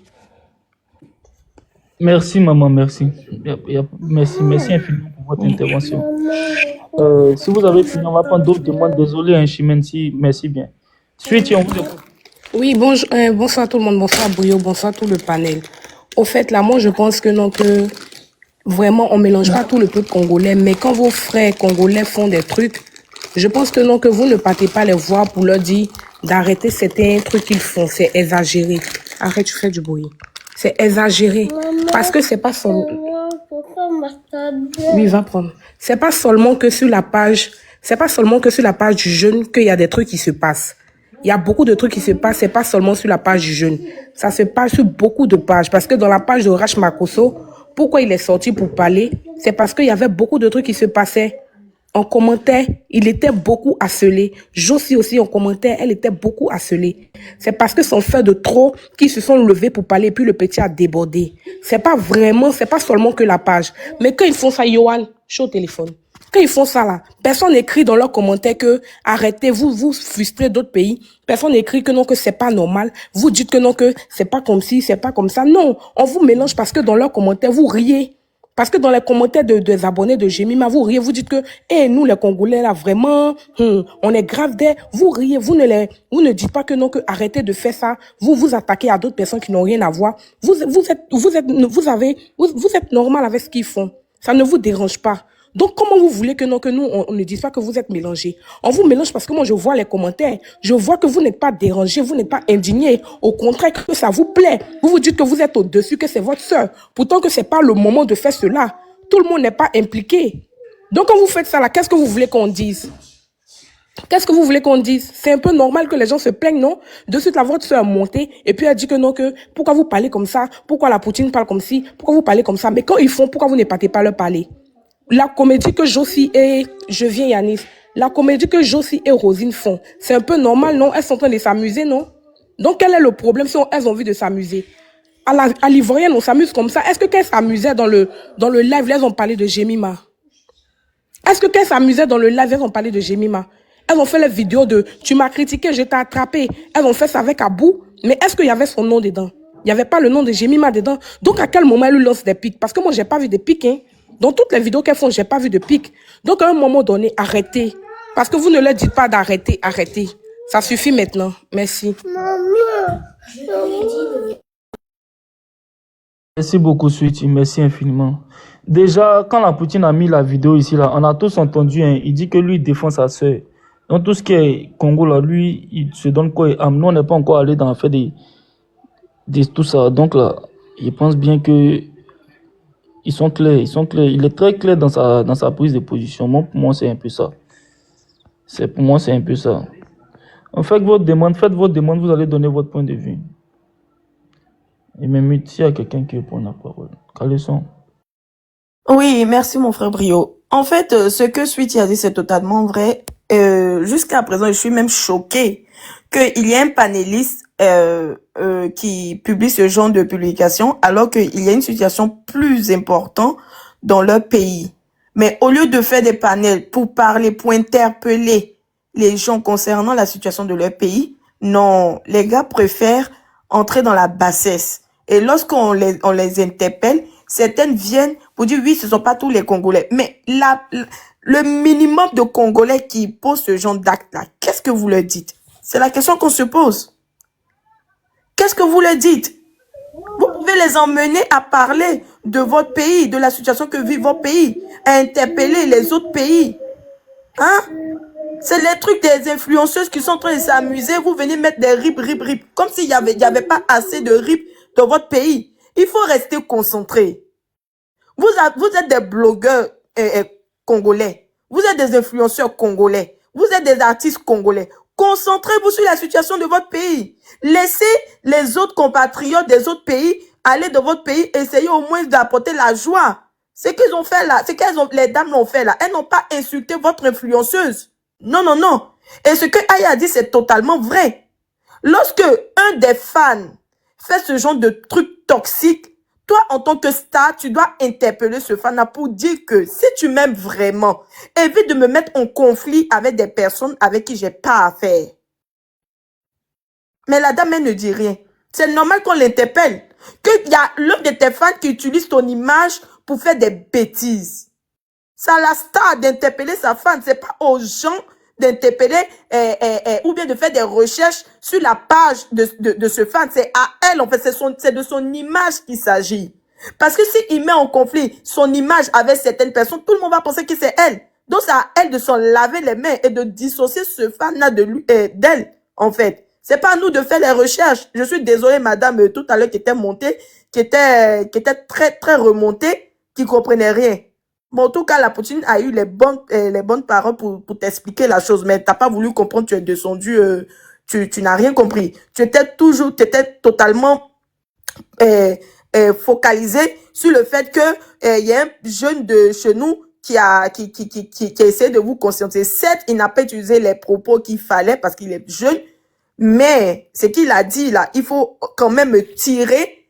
Merci, maman, merci. Merci infiniment pour votre intervention. Si vous avez fini, on va prendre d'autres demandes. Désolé, hein, Chimensi, merci bien. Suite, on vous écoute. Oui, bonsoir tout le monde, bonsoir Bouillot, bonsoir tout le panel. Au fait, là, moi, je pense que non, que vraiment, on mélange pas tout le peuple congolais, mais quand vos frères congolais font des trucs, je pense que non, que vous ne partez pas les voir pour leur dire d'arrêter certains trucs qu'ils font, c'est exagéré. Arrête, tu fais du bruit. C'est exagéré. Parce que c'est pas seulement... Oui, va prendre. C'est pas seulement que sur la page du jeune qu'il y a des trucs qui se passent. Il y a beaucoup de trucs qui se passent, c'est pas seulement sur la page du jeune. Ça se passe sur beaucoup de pages. Parce que dans la page de Rach Makosso, pourquoi il est sorti pour parler? C'est parce qu'il y avait beaucoup de trucs qui se passaient. En commentaire, il était beaucoup harcelé. Josie aussi en commentaire, elle était beaucoup harcelée. C'est parce que son frère de trop qui se sont levés pour parler, puis le petit a débordé. C'est pas seulement que la page. Mais quand ils font ça, Yohan, je suis au téléphone. Quand ils font ça là, personne n'écrit dans leurs commentaires que arrêtez, vous frustrez d'autres pays. Personne n'écrit que non, que c'est pas normal. Vous dites que non, que c'est pas comme ci, c'est pas comme ça. Non, on vous mélange parce que dans leurs commentaires, vous riez. Parce que dans les commentaires des abonnés de Jemima, vous riez, vous dites que, nous les Congolais là, vraiment, on est grave des, vous riez, vous ne dites pas que non, que arrêtez de faire ça, vous attaquez à d'autres personnes qui n'ont rien à voir. Vous êtes normal avec ce qu'ils font. Ça ne vous dérange pas. Donc, comment vous voulez que non, que nous, on ne dise pas que vous êtes mélangés? On vous mélange parce que moi, je vois les commentaires. Je vois que vous n'êtes pas dérangés, vous n'êtes pas indignés. Au contraire, que ça vous plaît. Vous vous dites que vous êtes au-dessus, que c'est votre sœur. Pourtant que c'est pas le moment de faire cela. Tout le monde n'est pas impliqué. Donc, quand vous faites ça là, qu'est-ce que vous voulez qu'on dise? Qu'est-ce que vous voulez qu'on dise? C'est un peu normal que les gens se plaignent, non? De suite, la votre soeur montée, et puis elle dit que non, que pourquoi vous parlez comme ça? Pourquoi la Poutine parle comme ci? Pourquoi vous parlez comme ça? Mais quand ils font, pourquoi vous ne partez pas leur parler? La comédie que Josie et la comédie que Josie et Rosine font, c'est un peu normal, non? Elles sont en train de s'amuser, non? Donc, quel est le problème si elles ont envie de s'amuser? À l'Ivoirienne, on s'amuse comme ça. Est-ce que quand elles s'amusaient dans le live, elles ont parlé de Jemima? Est-ce que quand elles s'amusaient dans le live, elles ont parlé de Jemima? Elles ont fait les vidéos de « tu m'as critiqué, je t'ai attrapé ». Elles ont fait ça avec Abou, mais est-ce qu'il y avait son nom dedans? Il n'y avait pas le nom de Jemima dedans. Donc, à quel moment elles lui lancent des pics? Parce que moi, j'ai pas vu des pics, hein. Dans toutes les vidéos qu'elles font, j'ai pas vu de pic. Donc, à un moment donné, arrêtez. Parce que vous ne leur dites pas d'arrêter, arrêtez. Ça suffit maintenant. Merci. Merci beaucoup, Sweetie. Merci infiniment. Déjà, quand la Poutine a mis la vidéo ici, là, on a tous entendu, hein, il dit que lui, il défend sa soeur. Donc, tout ce qui est Congo, là, lui, il se donne quoi? Nous, on n'est pas encore allé dans l'affaire de tout ça. Donc, là, je pense bien que ils sont clairs. Il est très clair dans sa prise de position. Moi, pour moi, c'est un peu ça. Pour moi, c'est un peu ça. Faites votre demande, vous allez donner votre point de vue. Et même s'il y a quelqu'un qui veut prendre la parole. Caleçon. Oui, merci mon frère Brio. En fait, ce que Sweetie a dit, c'est totalement vrai. Jusqu'à présent, je suis même choquée qu'il y ait un panéliste qui publie ce genre de publication alors qu'il y a une situation plus importante dans leur pays. Mais au lieu de faire des panels pour parler, pour interpeller les gens concernant la situation de leur pays, non, les gars préfèrent entrer dans la bassesse. Et lorsqu'on les interpelle, certaines viennent pour dire oui, ce ne sont pas tous les Congolais. Mais le minimum de Congolais qui posent ce genre d'acte-là, qu'est-ce que vous leur dites? C'est la question qu'on se pose. Qu'est-ce que vous leur dites? Vous pouvez devez les emmener à parler de votre pays, de la situation que vit votre pays, à interpeller les autres pays. Hein? C'est les trucs des influenceuses qui sont en train de s'amuser. Vous venez mettre des rip. Comme s'il n'y avait pas assez de rip dans votre pays. Il faut rester concentré. Vous êtes des blogueurs congolais. Vous êtes des influenceurs congolais. Vous êtes des artistes congolais. Concentrez-vous sur la situation de votre pays. Laissez les autres compatriotes des autres pays aller dans votre pays. Essayez au moins d'apporter la joie. Ce qu'ils ont fait là, les dames l'ont fait là. Elles n'ont pas insulté votre influenceuse. Non. Et ce que Aya a dit, c'est totalement vrai. Lorsque un des fans fait ce genre de truc toxique, toi, en tant que star, tu dois interpeller ce fan pour dire que si tu m'aimes vraiment, évite de me mettre en conflit avec des personnes avec qui j'ai pas affaire. Mais la dame, elle ne dit rien. C'est normal qu'on l'interpelle. Qu'il y a l'un de tes fans qui utilise ton image pour faire des bêtises. C'est à la star d'interpeller sa fan. C'est pas aux gens d'interpeller ou bien de faire des recherches sur la page de ce fan. C'est à elle, en fait, c'est de son image qu'il s'agit. Parce que s'il met en conflit son image avec certaines personnes, tout le monde va penser que c'est elle. Donc c'est à elle de s'en laver les mains et de dissocier ce fan-là d'elle, en fait. C'est pas à nous de faire les recherches. Je suis désolée, madame, tout à l'heure, qui était montée, qui était très, très remontée, qui comprenait rien. Bon, en tout cas, la Poutine a eu les bonnes paroles pour t'expliquer la chose, mais t'as pas voulu comprendre, tu es descendu, tu n'as rien compris. Tu étais totalement focalisé sur le fait que y a un jeune de chez nous qui a essayé de vous conscientiser. Certes, il n'a pas utilisé les propos qu'il fallait parce qu'il est jeune, mais ce qu'il a dit là, il faut quand même tirer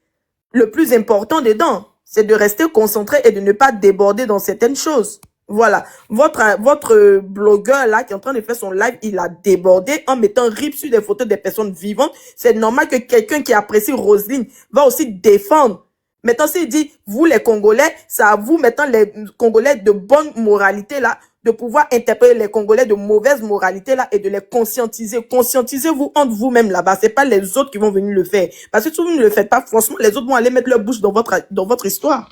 le plus important dedans. C'est de rester concentré et de ne pas déborder dans certaines choses. Voilà. Votre blogueur là qui est en train de faire son live, il a débordé en mettant rip sur des photos des personnes vivantes. C'est normal que quelqu'un qui apprécie Roselyne va aussi défendre. Maintenant, s'il dit, vous les Congolais, c'est à vous, maintenant les Congolais de bonne moralité là, de pouvoir interpeller les Congolais de mauvaise moralité là et de les conscientiser. Conscientisez-vous entre vous-même là-bas. C'est pas les autres qui vont venir le faire. Parce que si vous ne le faites pas, franchement, les autres vont aller mettre leur bouche dans votre histoire.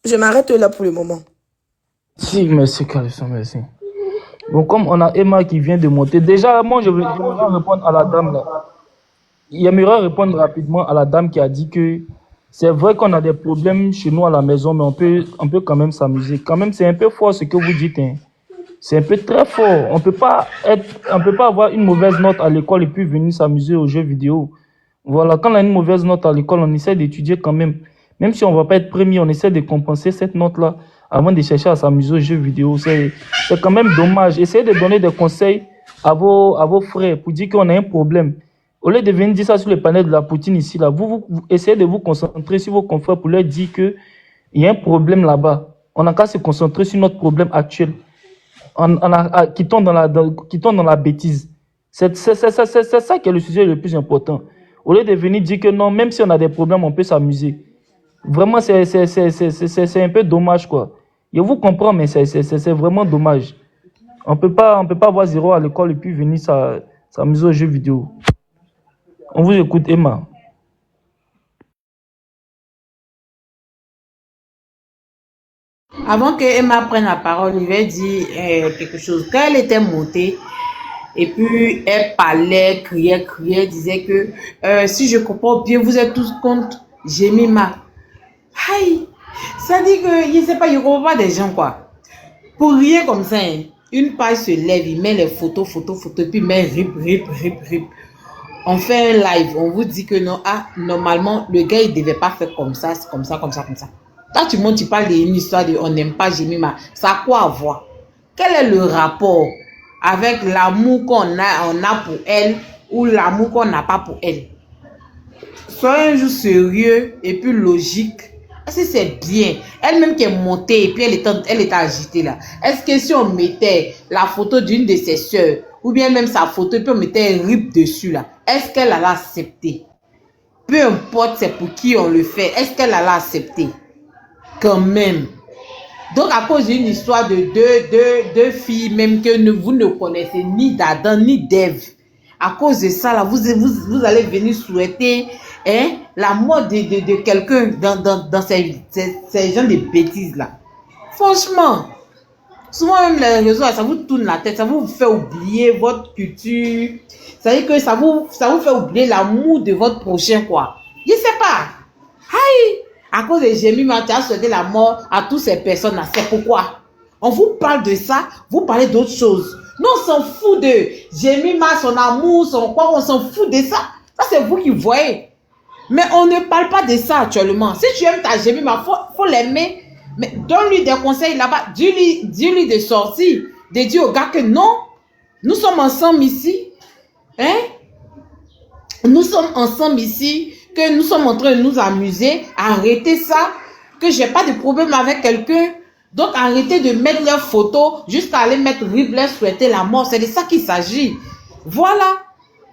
Je m'arrête là pour le moment. Si, merci, Carlisson, merci. Bon, comme on a Emma qui vient de monter, déjà, moi, j'aimerais répondre à la dame là. J'aimerais répondre rapidement à la dame qui a dit que c'est vrai qu'on a des problèmes chez nous à la maison, mais on peut quand même s'amuser. Quand même, c'est un peu fort ce que vous dites. Hein. C'est un peu très fort. On peut pas avoir une mauvaise note à l'école et puis venir s'amuser aux jeux vidéo. Voilà, quand on a une mauvaise note à l'école, on essaie d'étudier quand même. Même si on va pas être premier, on essaie de compenser cette note-là avant de chercher à s'amuser aux jeux vidéo. C'est quand même dommage. Essayez de donner des conseils à vos frères pour dire qu'on a un problème. Au lieu de venir dire ça sur le panel de la Poutine ici, là, vous essayez de vous concentrer sur vos confrères pour leur dire qu'il y a un problème là-bas. On n'a qu'à se concentrer sur notre problème actuel. Qui tombe dans la bêtise. C'est ça qui est le sujet le plus important. Au lieu de venir dire que non, même si on a des problèmes, on peut s'amuser. Vraiment, c'est un peu dommage, quoi. Je vous comprends, mais c'est vraiment dommage. On peut pas avoir 0 à l'école et puis venir s'amuser aux jeux vidéo. On vous écoute, Emma. Avant que Emma prenne la parole, il va dire quelque chose. Quand elle était montée, et puis elle parlait, criait, disait que si je comprends bien, vous êtes tous contre Jemima. Aïe, ça dit que, je ne sais pas, je ne comprends pas des gens, quoi. Pour rien comme ça, hein, une page se lève, il met les photos, et puis il met rip. On fait un live, on vous dit que non, normalement, le gars, il ne devait pas faire comme ça, comme ça. Quand tu montes, tu parles d'une histoire de on n'aime pas Jemima, ça a quoi à voir? Quel est le rapport avec l'amour qu'on a pour elle ou l'amour qu'on n'a pas pour elle? Soyez un jour sérieux et puis logique. Est-ce que c'est bien? Elle-même qui est montée et puis elle était agitée là. Est-ce que si on mettait la photo d'une de ses sœurs ou bien même sa photo et puis on mettait un rip dessus là, est-ce qu'elle allait accepter? Peu importe c'est pour qui on le fait, est-ce qu'elle allait accepter? Quand même. Donc à cause d'une histoire de deux filles même que vous ne connaissez ni d'Adam ni d'Ève, à cause de ça, là, vous allez venir souhaiter la mort de quelqu'un dans ces gens de bêtises là. Franchement, souvent même les réseaux, ça vous tourne la tête, ça vous fait oublier votre culture. Ça veut dire que ça vous fait oublier l'amour de votre prochain, quoi. Je sais pas. Aïe! À cause de Jemima, tu as souhaité la mort à toutes ces personnes-là. C'est pourquoi on vous parle de ça, vous parlez d'autres choses. Nous, on s'en fout de Jemima, son amour, son quoi, on s'en fout de ça. Ça, c'est vous qui voyez. Mais on ne parle pas de ça actuellement. Si tu aimes ta Jemima, faut l'aimer. Mais donne-lui des conseils là-bas. Dis-lui de sortir. De dire au gars que non, nous sommes ensemble ici. Hein? Nous sommes ensemble ici, que nous sommes en train de nous amuser. Arrêtez ça, que j'ai pas de problème avec quelqu'un. Donc arrêtez de mettre leurs photos jusqu'à aller mettre Ribler souhaiter la mort. C'est de ça qu'il s'agit. Voilà.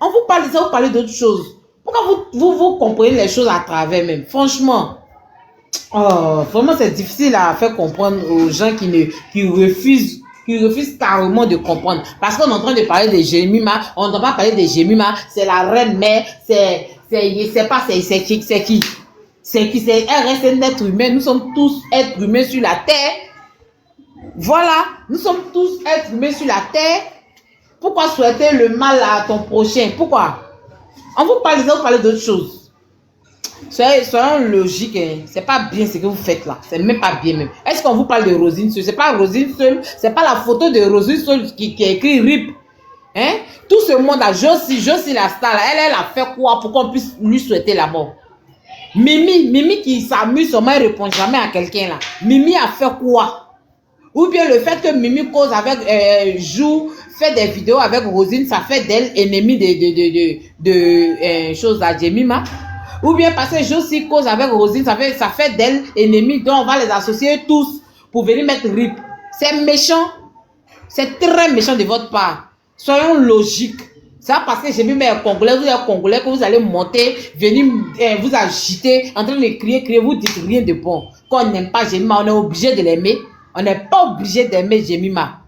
On vous parle de ça, vous parlez d'autres choses. Pourquoi vous comprenez les choses à travers même? Franchement. Oh, vraiment c'est difficile à faire comprendre aux gens qui refusent carrément de comprendre. Parce qu'on est en train de parler de Jemima, on ne doit pas parler de Jemima, c'est la reine mère, je sais pas, c'est qui? C'est qui? Elle reste un être humain, nous sommes tous êtres humains sur la terre. Voilà, nous sommes tous êtres humains sur la terre. Pourquoi souhaiter le mal à ton prochain? Pourquoi? On vous parle de ça, vous parlez d'autres choses. Soyons logiques, hein. C'est pas bien ce que vous faites là. C'est même pas bien même. Est-ce qu'on vous parle de Rosine seule? C'est pas Rosine seule. C'est pas la photo de Rosine seule qui a écrit RIP. Hein? Tout ce monde a Josie la star là. Elle a fait quoi pour qu'on puisse lui souhaiter la mort? Mimi qui s'amuse, seulement elle répond jamais à quelqu'un là. Mimi a fait quoi? Ou bien le fait que Mimi cause avec fait des vidéos avec Rosine, ça fait d'elle ennemie de choses à Jemima. Ou bien parce que Josie cause avec Rosine, ça fait d'elle ennemie, donc on va les associer tous pour venir mettre RIP. C'est méchant. C'est très méchant de votre part. Soyons logiques. C'est pas parce que j'ai mis mes Congolais, vous êtes Congolais, que vous allez monter, venir vous agiter, en train de crier, vous dites rien de bon. Quand on n'aime pas Jemima, on est obligé de l'aimer. On n'est pas obligé d'aimer Jemima.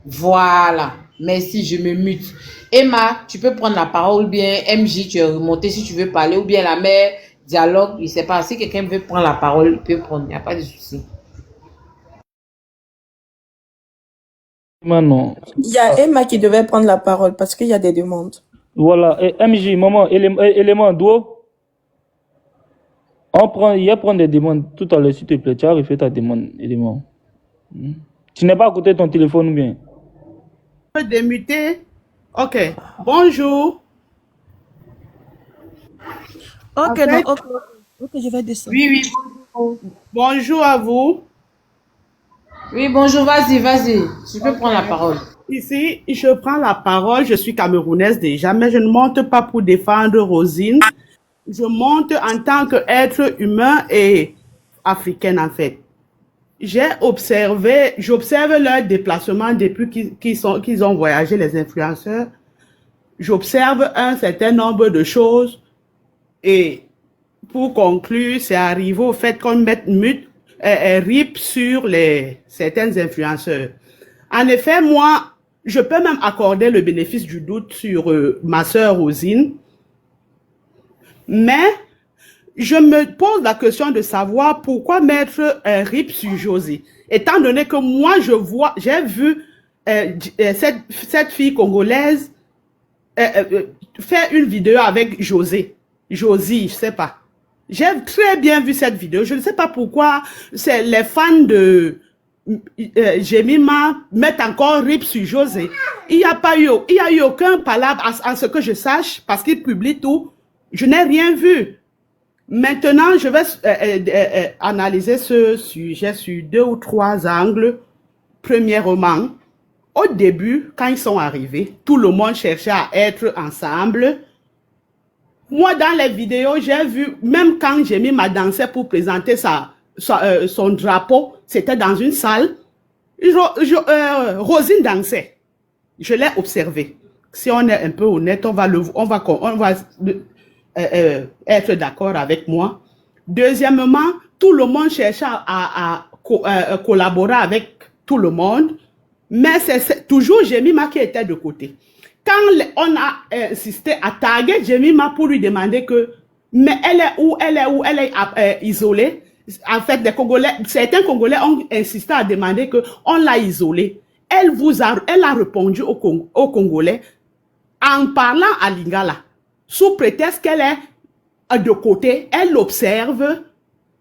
Voilà. Merci, je me mute. Emma, tu peux prendre la parole, ou bien MJ, tu es remonté si tu veux parler, ou bien la mère, dialogue, je ne sais pas. Si quelqu'un veut prendre la parole, il peut prendre, il n'y a pas de souci. Non. Il y a Emma qui devait prendre la parole parce qu'il y a des demandes. Voilà. Et MJ, maman, élément d'eau. Il y a prendre des demandes tout à l'heure, s'il te plaît. Tu as refait ta demande, élément. Tu n'es pas à côté de ton téléphone ou bien? Démuter. Ok. Bonjour. Ok, En fait, non, ok, je vais descendre. oui, bonjour. Bonjour à vous. Oui, bonjour, vas-y. Tu peux prendre la parole. Ici, je prends la parole. Je suis camerounaise déjà, mais je ne monte pas pour défendre Rosine. Je monte en tant qu'être humain et africaine, en fait. J'observe leur déplacement depuis qu'ils ont voyagé, les influenceurs. J'observe un certain nombre de choses et pour conclure, c'est arrivé au fait qu'on mette RIP sur certains influenceurs. En effet, moi, je peux même accorder le bénéfice du doute sur ma sœur Rosine, mais je me pose la question de savoir pourquoi mettre un RIP sur Josie. Étant donné que moi, j'ai vu cette fille congolaise faire une vidéo avec Josie, je sais pas. J'ai très bien vu cette vidéo. Je ne sais pas pourquoi les fans de Jemima mettent encore RIP sur Josie. Il n'y a eu aucun palabre à ce que je sache parce qu'il publie tout. Je n'ai rien vu. Maintenant, je vais analyser ce sujet sur 2 ou 3 angles. Premièrement, au début, quand ils sont arrivés, tout le monde cherchait à être ensemble. Moi, dans les vidéos, j'ai vu, même quand Jemima dansé pour présenter son drapeau, c'était dans une salle. Rosine dansait. Je l'ai observé. Si on est un peu honnête, on va être d'accord avec moi. Deuxièmement, tout le monde cherchait à collaborer avec tout le monde, mais c'est toujours Jemima qui était de côté. on a insisté à taguer Jemima pour lui demander que, mais elle est où, elle est isolée. En fait, certains Congolais ont insisté à demander que on l'a isolée. Elle a répondu aux Congolais en parlant à Lingala, sous prétexte qu'elle est de côté, elle l'observe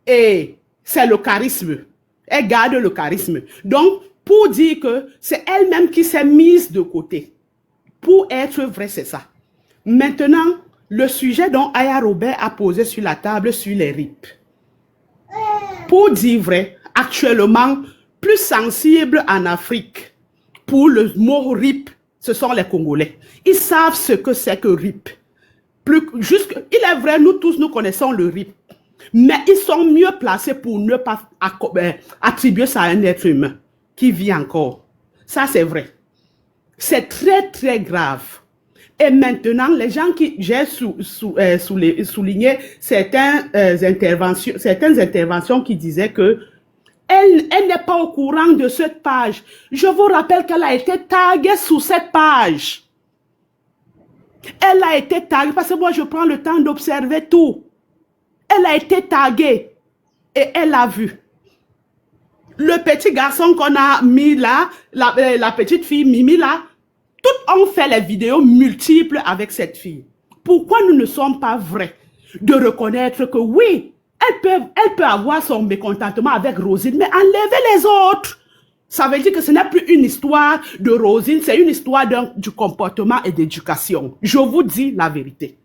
et c'est le charisme. Elle garde le charisme. Donc, pour dire que c'est elle-même qui s'est mise de côté. Pour être vrai, c'est ça. Maintenant, le sujet dont Aya Robert a posé sur la table sur les RIP. Pour dire vrai, actuellement, plus sensible en Afrique pour le mot RIP, ce sont les Congolais. Ils savent ce que c'est que RIP. Il est vrai, nous tous, nous connaissons le RIP. Mais ils sont mieux placés pour ne pas attribuer ça à un être humain qui vit encore. Ça, c'est vrai. C'est très, très grave. Et maintenant, les gens qui... J'ai souligné certaines interventions qui disaient que elle n'est pas au courant de cette page. Je vous rappelle qu'elle a été taguée sous cette page. Elle a été taguée parce que moi, je prends le temps d'observer tout. Elle a été taguée et elle a vu. Le petit garçon qu'on a mis là, la petite fille Mimi là, toutes ont fait les vidéos multiples avec cette fille. Pourquoi nous ne sommes pas vrais de reconnaître que oui, elle peut avoir son mécontentement avec Rosine, mais enlever les autres. Ça veut dire que ce n'est plus une histoire de Rosine, c'est une histoire du comportement et d'éducation. Je vous dis la vérité.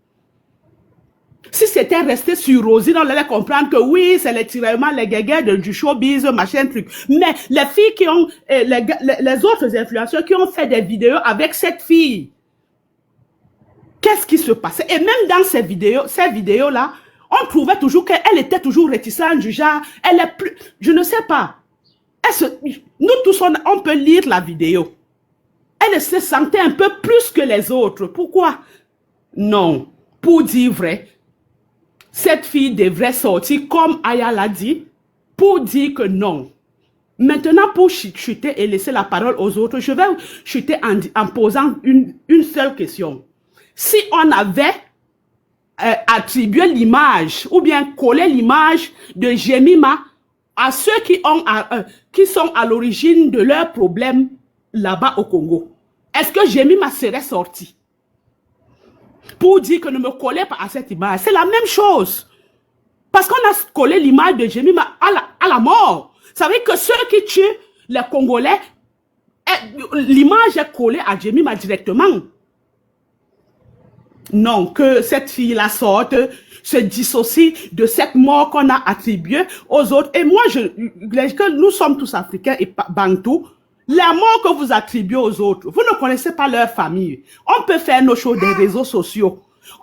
Si c'était resté sur Rosine, on allait comprendre que oui, c'est les tiraillements, les guéguets du showbiz, machin truc. Mais les filles qui ont, les autres influenceurs qui ont fait des vidéos avec cette fille, qu'est-ce qui se passait? Et même dans ces vidéos-là, on trouvait toujours qu'elle était toujours réticente du genre, elle est plus, je ne sais pas. Nous tous, on peut lire la vidéo. Elle se sentait un peu plus que les autres. Pourquoi? Non. Pour dire vrai, cette fille devrait sortir, comme Aya l'a dit, pour dire que non. Maintenant, pour chuter et laisser la parole aux autres, je vais chuter en posant une seule question. Si on avait attribué l'image ou bien collé l'image de Jemima à ceux qui sont à l'origine de leurs problèmes là-bas au Congo, est-ce que Jemima serait sortie pour dire que ne me collez pas à cette image? C'est la même chose. Parce qu'on a collé l'image de Jemima à la mort. Ça veut dire que ceux qui tuent les Congolais, l'image est collée à Jemima directement. Non, que cette fille-là sorte, se dissocie de cette mort qu'on a attribuée aux autres. Et moi, que nous sommes tous africains et bantous, la mort que vous attribuez aux autres, vous ne connaissez pas leur famille. On peut faire nos choses des réseaux sociaux.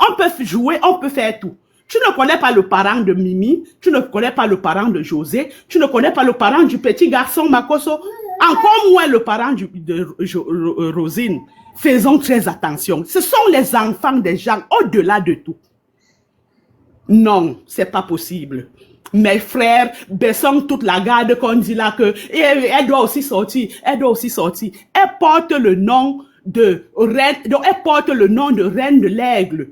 On peut jouer, on peut faire tout. Tu ne connais pas le parent de Mimi, tu ne connais pas le parent de José, tu ne connais pas le parent du petit garçon Makoso, encore moins le parent de Rosine. Faisons très attention. Ce sont les enfants des gens au-delà de tout. Non, c'est pas possible. Mes frères, baissons toute la garde qu'on dit là que elle doit aussi sortir, elle doit aussi sortir. Elle porte le nom de reine, donc elle porte le nom de reine de l'aigle.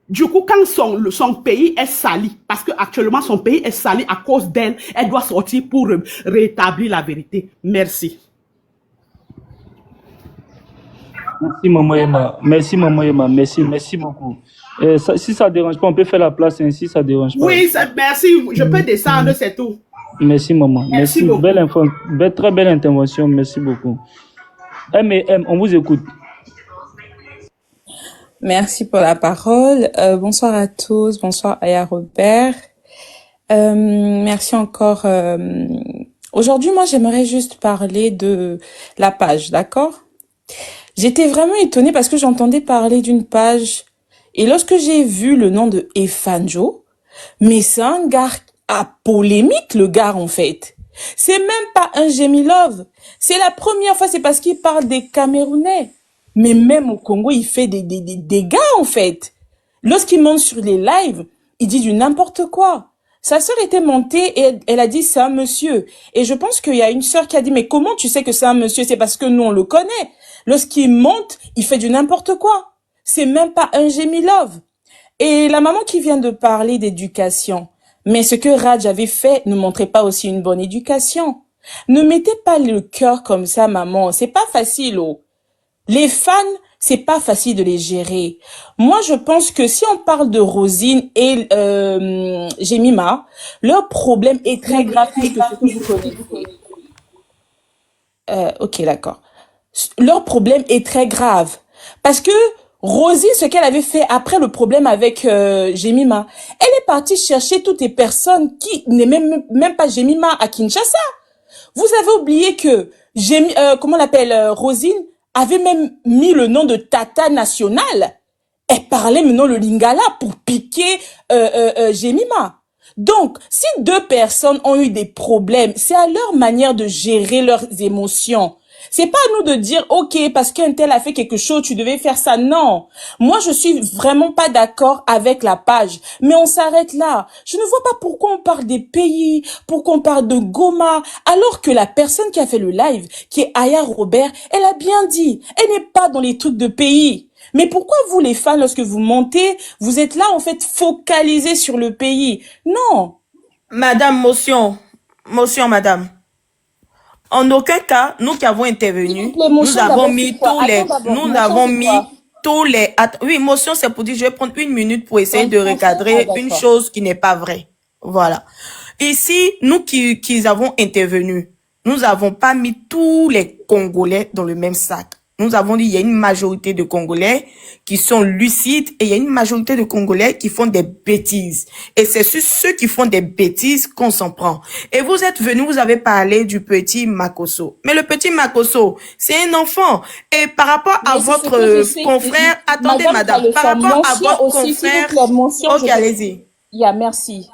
Du coup, quand son pays est sali, parce que actuellement son pays est sali à cause d'elle, elle doit sortir pour rétablir la vérité. Merci. Merci Maman Emma. Merci Maman Emma. Merci beaucoup. Si ça ne dérange pas, on peut faire la place ainsi, ça ne dérange pas. Oui, merci. Je peux descendre, c'est tout. Merci Maman. Merci beaucoup. Très belle intervention. Merci beaucoup. M, on vous écoute. Merci pour la parole. Bonsoir à tous. Bonsoir Aya Robert. Merci encore. Aujourd'hui, moi, j'aimerais juste parler de la page, d'accord? J'étais vraiment étonnée parce que j'entendais parler d'une page et lorsque j'ai vu le nom de Efanjo, mais c'est un gars à polémique, le gars en fait. C'est même pas un Gemilove. C'est la première fois, c'est parce qu'il parle des Camerounais. Mais même au Congo, il fait des dégâts en fait. Lorsqu'il monte sur les lives, il dit du n'importe quoi. Sa sœur était montée et elle a dit c'est un monsieur. Et je pense qu'il y a une sœur qui a dit mais comment tu sais que c'est un monsieur? C'est parce que nous on le connaît. Lorsqu'il monte, il fait du n'importe quoi. C'est même pas un Love. Et la maman qui vient de parler d'éducation, mais ce que Raj avait fait ne montrait pas aussi une bonne éducation. Ne mettez pas le cœur comme ça, maman. C'est pas facile, oh. Les fans, c'est pas facile de les gérer. Moi, je pense que si on parle de Rosine et Jemima, leur problème est très grave plus que ce que vous connaissez. Ok, d'accord. Leur problème est très grave. Parce que Rosine, ce qu'elle avait fait après le problème avec Jemima, elle est partie chercher toutes les personnes qui n'est même pas Jemima à Kinshasa. Vous avez oublié que comment on l'appelle, Rosine avait même mis le nom de Tata National. Elle parlait maintenant le lingala pour piquer Jemima. Donc, si deux personnes ont eu des problèmes, c'est à leur manière de gérer leurs émotions. C'est pas à nous de dire, ok, parce qu'un tel a fait quelque chose, tu devais faire ça. Non. Moi, je suis vraiment pas d'accord avec la page. Mais on s'arrête là. Je ne vois pas pourquoi on parle des pays, pourquoi on parle de Goma, alors que la personne qui a fait le live, qui est Aya Robert, elle a bien dit, elle n'est pas dans les trucs de pays. Mais pourquoi vous, les fans, lorsque vous montez, vous êtes là, en fait, focalisés sur le pays? Non. Madame, motion, madame. En aucun cas, nous qui avons intervenu, nous avons mis tous les, oui, motion, c'est pour dire, je vais prendre une minute pour essayer de recadrer une chose qui n'est pas vraie. Voilà. Ici, nous qui avons intervenu, nous n'avons pas mis tous les Congolais dans le même sac. Nous avons dit, il y a une majorité de Congolais qui sont lucides et il y a une majorité de Congolais qui font des bêtises. Et c'est sur ceux qui font des bêtises qu'on s'en prend. Et vous êtes venus, vous avez parlé du petit Makosso. Mais le petit Makosso, c'est un enfant. Et par rapport à votre confrère, attendez madame, par rapport à votre confrère, ok, allez-y. Merci.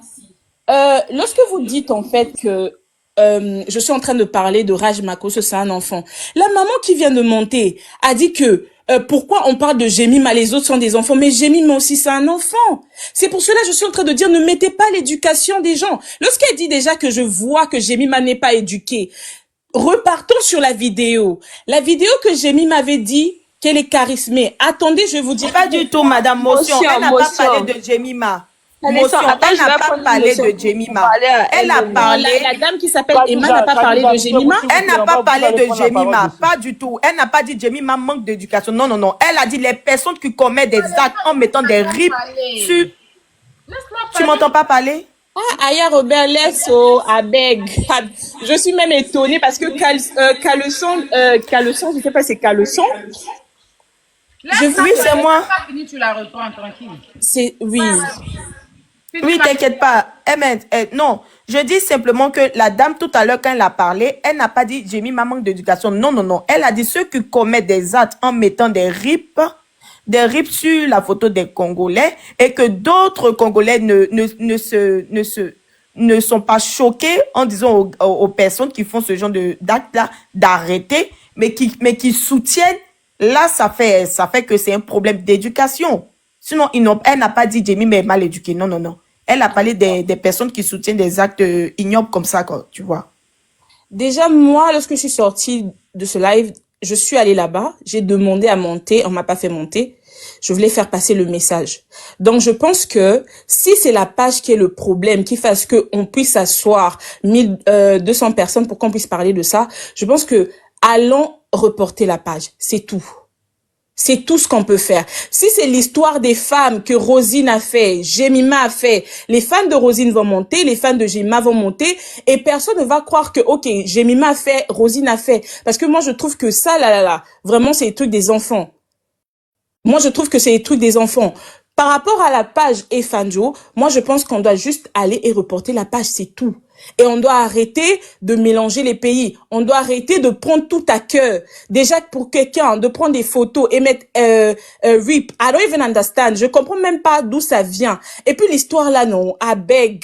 Lorsque vous dites en fait que je suis en train de parler de Raj Makosso, c'est un enfant. La maman qui vient de monter a dit que pourquoi on parle de Jemima, les autres sont des enfants, mais Jemima aussi c'est un enfant. C'est pour cela que je suis en train de dire ne mettez pas l'éducation des gens. Lorsqu'elle dit déjà que je vois que Jemima n'est pas éduquée, repartons sur la vidéo. La vidéo que Jemima avait dit qu'elle est charismée. Attendez, je vais vous dire. Pas du tout, madame Motion. Elle n'a pas parlé de Jemima. Motion, elle n'a pas parlé de Jemima. Elle a parlé. La dame qui s'appelle Emma n'a pas parlé de Jemima. Elle n'a pas parlé de Jemima. Pas du tout. Elle n'a pas dit Jemima manque d'éducation. Non, non, non. Elle a dit les personnes qui commettent des actes en mettant des rips sur. Tu m'entends pas parler? Ah, Aya Robert, laisse Abeg. Je suis même étonnée parce que Caleçon, je sais pas, c'est Caleçon. Oui, c'est moi. Tu la reprends tranquille. Oui. Oui, t'inquiète pas. Non, je dis simplement que la dame, tout à l'heure, quand elle a parlé, elle n'a pas dit « j'ai mis ma manque d'éducation ». Non, non, non. Elle a dit ceux qui commettent des actes en mettant des rips sur la photo des Congolais et que d'autres Congolais ne sont pas choqués en disant aux personnes qui font ce genre d'actes-là d'arrêter, mais qui soutiennent. Là, ça fait que c'est un problème d'éducation. Sinon, elle n'a pas dit « Jemima est mal éduquée ». Non, non, non. Elle a parlé des personnes qui soutiennent des actes ignobles comme ça, quoi, tu vois. Déjà, moi, lorsque je suis sortie de ce live, je suis allée là-bas, j'ai demandé à monter, on m'a pas fait monter. Je voulais faire passer le message. Donc, je pense que si c'est la page qui est le problème, qui fasse qu'on puisse asseoir 1200 personnes pour qu'on puisse parler de ça, je pense que allons reporter la page. C'est tout. C'est tout ce qu'on peut faire. Si c'est l'histoire des femmes que Rosine a fait, Jemima a fait, les fans de Rosine vont monter, les fans de Jemima vont monter, et personne ne va croire que, ok, Jemima a fait, Rosine a fait. Parce que moi, je trouve que ça, vraiment, c'est les trucs des enfants. Moi, je trouve que c'est les trucs des enfants. Par rapport à la page Efanjo, moi, je pense qu'on doit juste aller et reporter la page, c'est tout. Et on doit arrêter de mélanger les pays. On doit arrêter de prendre tout à cœur. Déjà, pour quelqu'un, de prendre des photos et mettre RIP. I don't even understand. Je comprends même pas d'où ça vient. Et puis l'histoire là, non, I beg.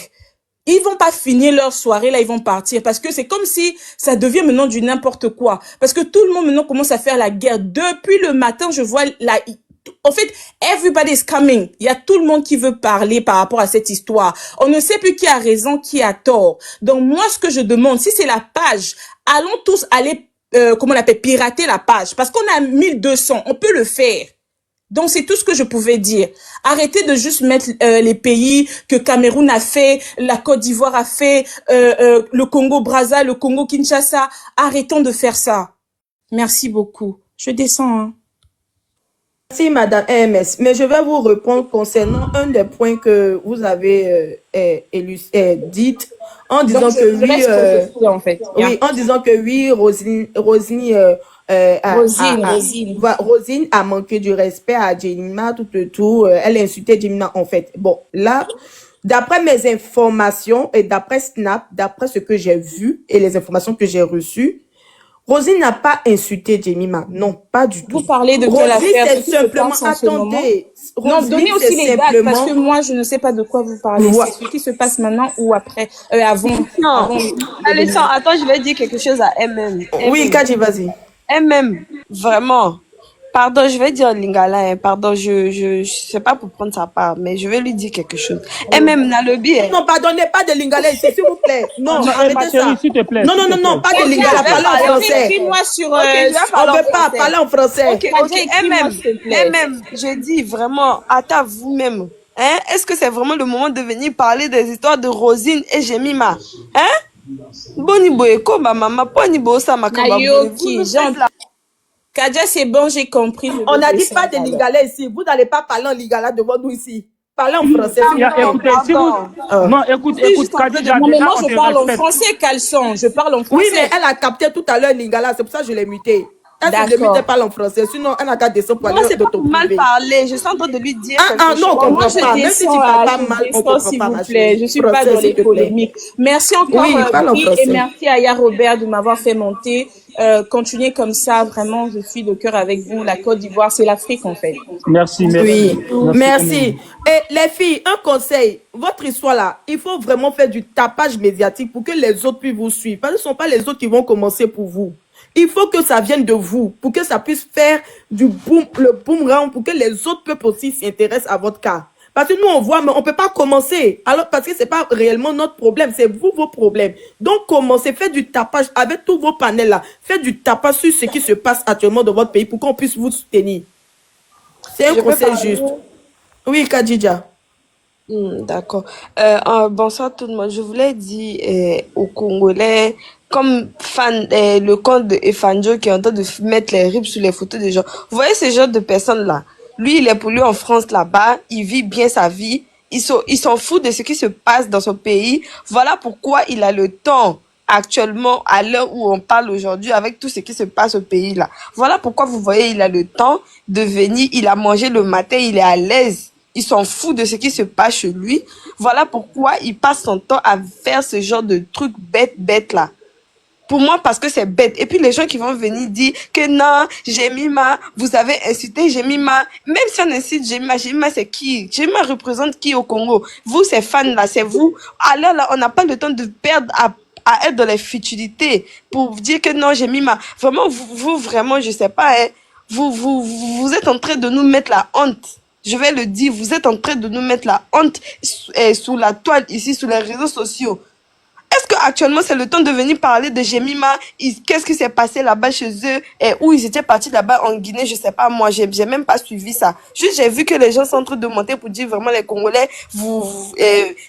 Ils vont pas finir leur soirée, là, ils vont partir. Parce que c'est comme si ça devient maintenant du n'importe quoi. Parce que tout le monde maintenant commence à faire la guerre. Depuis le matin, je vois en fait, everybody is coming. Il y a tout le monde qui veut parler par rapport à cette histoire. On ne sait plus qui a raison, qui a tort. Donc moi, ce que je demande, si c'est la page, allons tous aller, comment on appelle, pirater la page. Parce qu'on a 1200, on peut le faire. Donc c'est tout ce que je pouvais dire. Arrêtez de juste mettre les pays que Cameroun a fait, la Côte d'Ivoire a fait, le Congo-Brazza, le Congo-Kinshasa. Arrêtons de faire ça. Merci beaucoup. Je descends. Hein. Merci, Madame MS. Mais je vais vous répondre concernant un des points que vous avez dit en disant Donc, que oui, en fait. oui, en disant que oui, Rosine a manqué du respect à Jemima, tout, elle a insulté Jemima en fait. Bon, là, d'après mes informations et d'après Snap, d'après ce que j'ai vu et les informations que j'ai reçues, Rosine n'a pas insulté Jemima. Non, pas du tout. Vous parlez de quelle affaire? C'est simplement, attendez. Non, donnez aussi les dates, parce que moi, je ne sais pas de quoi vous parlez. C'est ce qui se passe maintenant ou après, avant. Non, Alessandre, attends, je vais dire quelque chose à MM. Oui, Kadji, vas-y. MM, vraiment. Pardon, je vais dire Lingala, hein, pardon, je sais pas pour prendre sa part, mais je vais lui dire quelque chose. MM Nalobi. Non, pardonnez pas de Lingala ici, s'il vous plaît. Non, arrêtez ça. S'il te plaît. Non, pas de Lingala, parlez en français. Écris-moi sur... on ne veut pas parler en français. Ok, MM, je dis vraiment, à vous-même. Hein? Est-ce que c'est vraiment le moment de venir parler des histoires de Rosine et Jemima? Hein? Boni boeko, ma maman, poni bosa, ma Nayoki, Jean... Kadia, c'est bon, j'ai compris. On n'a dit pas de Lingala ici. Vous n'allez pas parler en Lingala devant nous ici. Parlez en français. Écoutez, si vous... Non, écoute, Kadija, non, mais moi, je parle en français, Caleçon. Je parle en français. Oui, mais elle a capté tout à l'heure Lingala. C'est pour ça que je l'ai muté. Elle ne mutait pas en français. Sinon, elle n'a qu'à descendre pour aller moi, c'est pas pour mal parler. Je suis en train de lui dire non, on comprend pas. Même si tu parles pas mal, on comprend s'il pas. vous plaît. Je suis pas dans les polémiques. Merci encore, et merci à Ya Robert de m'avoir fait monter. Continuez comme ça, vraiment, je suis de cœur avec vous. La Côte d'Ivoire, c'est l'Afrique, en fait. Merci. Oui, merci. Et les filles, un conseil, votre histoire là, il faut vraiment faire du tapage médiatique pour que les autres puissent vous suivre. Parce que ce ne sont pas les autres qui vont commencer pour vous. Il faut que ça vienne de vous, pour que ça puisse faire le boomerang, pour que les autres peuples aussi s'intéressent à votre cas. Parce que nous, on voit, mais on ne peut pas commencer. Alors, parce que ce n'est pas réellement notre problème, c'est vous, vos problèmes. Donc, commencez, faites du tapage avec tous vos panels là. Faites du tapage sur ce qui se passe actuellement dans votre pays pour qu'on puisse vous soutenir. C'est un conseil juste. Oui, Kadija. D'accord. Bonsoir tout le monde. Je voulais dire aux Congolais, comme fan, le compte de Efanjo qui est en train de mettre les rips sur les photos des gens. Vous voyez ce genre de personnes-là? Lui, il est pour lui en France là-bas. Il vit bien sa vie. Il s'en fout de ce qui se passe dans son pays. Voilà pourquoi il a le temps actuellement, à l'heure où on parle aujourd'hui, avec tout ce qui se passe au pays là. Voilà pourquoi vous voyez, il a le temps de venir. Il a mangé le matin. Il est à l'aise. Il s'en fout de ce qui se passe chez lui. Voilà pourquoi il passe son temps à faire ce genre de trucs bêtes là. Pour moi, parce que c'est bête. Et puis les gens qui vont venir dire que non, Jemima, vous avez insulté Jemima. Même si on insulte Jemima, Jemima c'est qui? Jemima représente qui au Congo? Vous, ces fans-là, c'est vous. Alors là, on n'a pas le temps de perdre à être dans les futilités pour dire que non, Jemima. Vraiment, vous vraiment, je sais pas, hein, vous êtes en train de nous mettre la honte. Je vais le dire, vous êtes en train de nous mettre la honte sous la toile ici, sur les réseaux sociaux. Est-ce qu'actuellement, c'est le temps de venir parler de Jemima? Qu'est-ce qui s'est passé là-bas chez eux? Et où ils étaient partis là-bas en Guinée? Je sais pas, moi, j'ai même pas suivi ça. Juste, j'ai vu que les gens sont en train de monter pour dire vraiment les Congolais,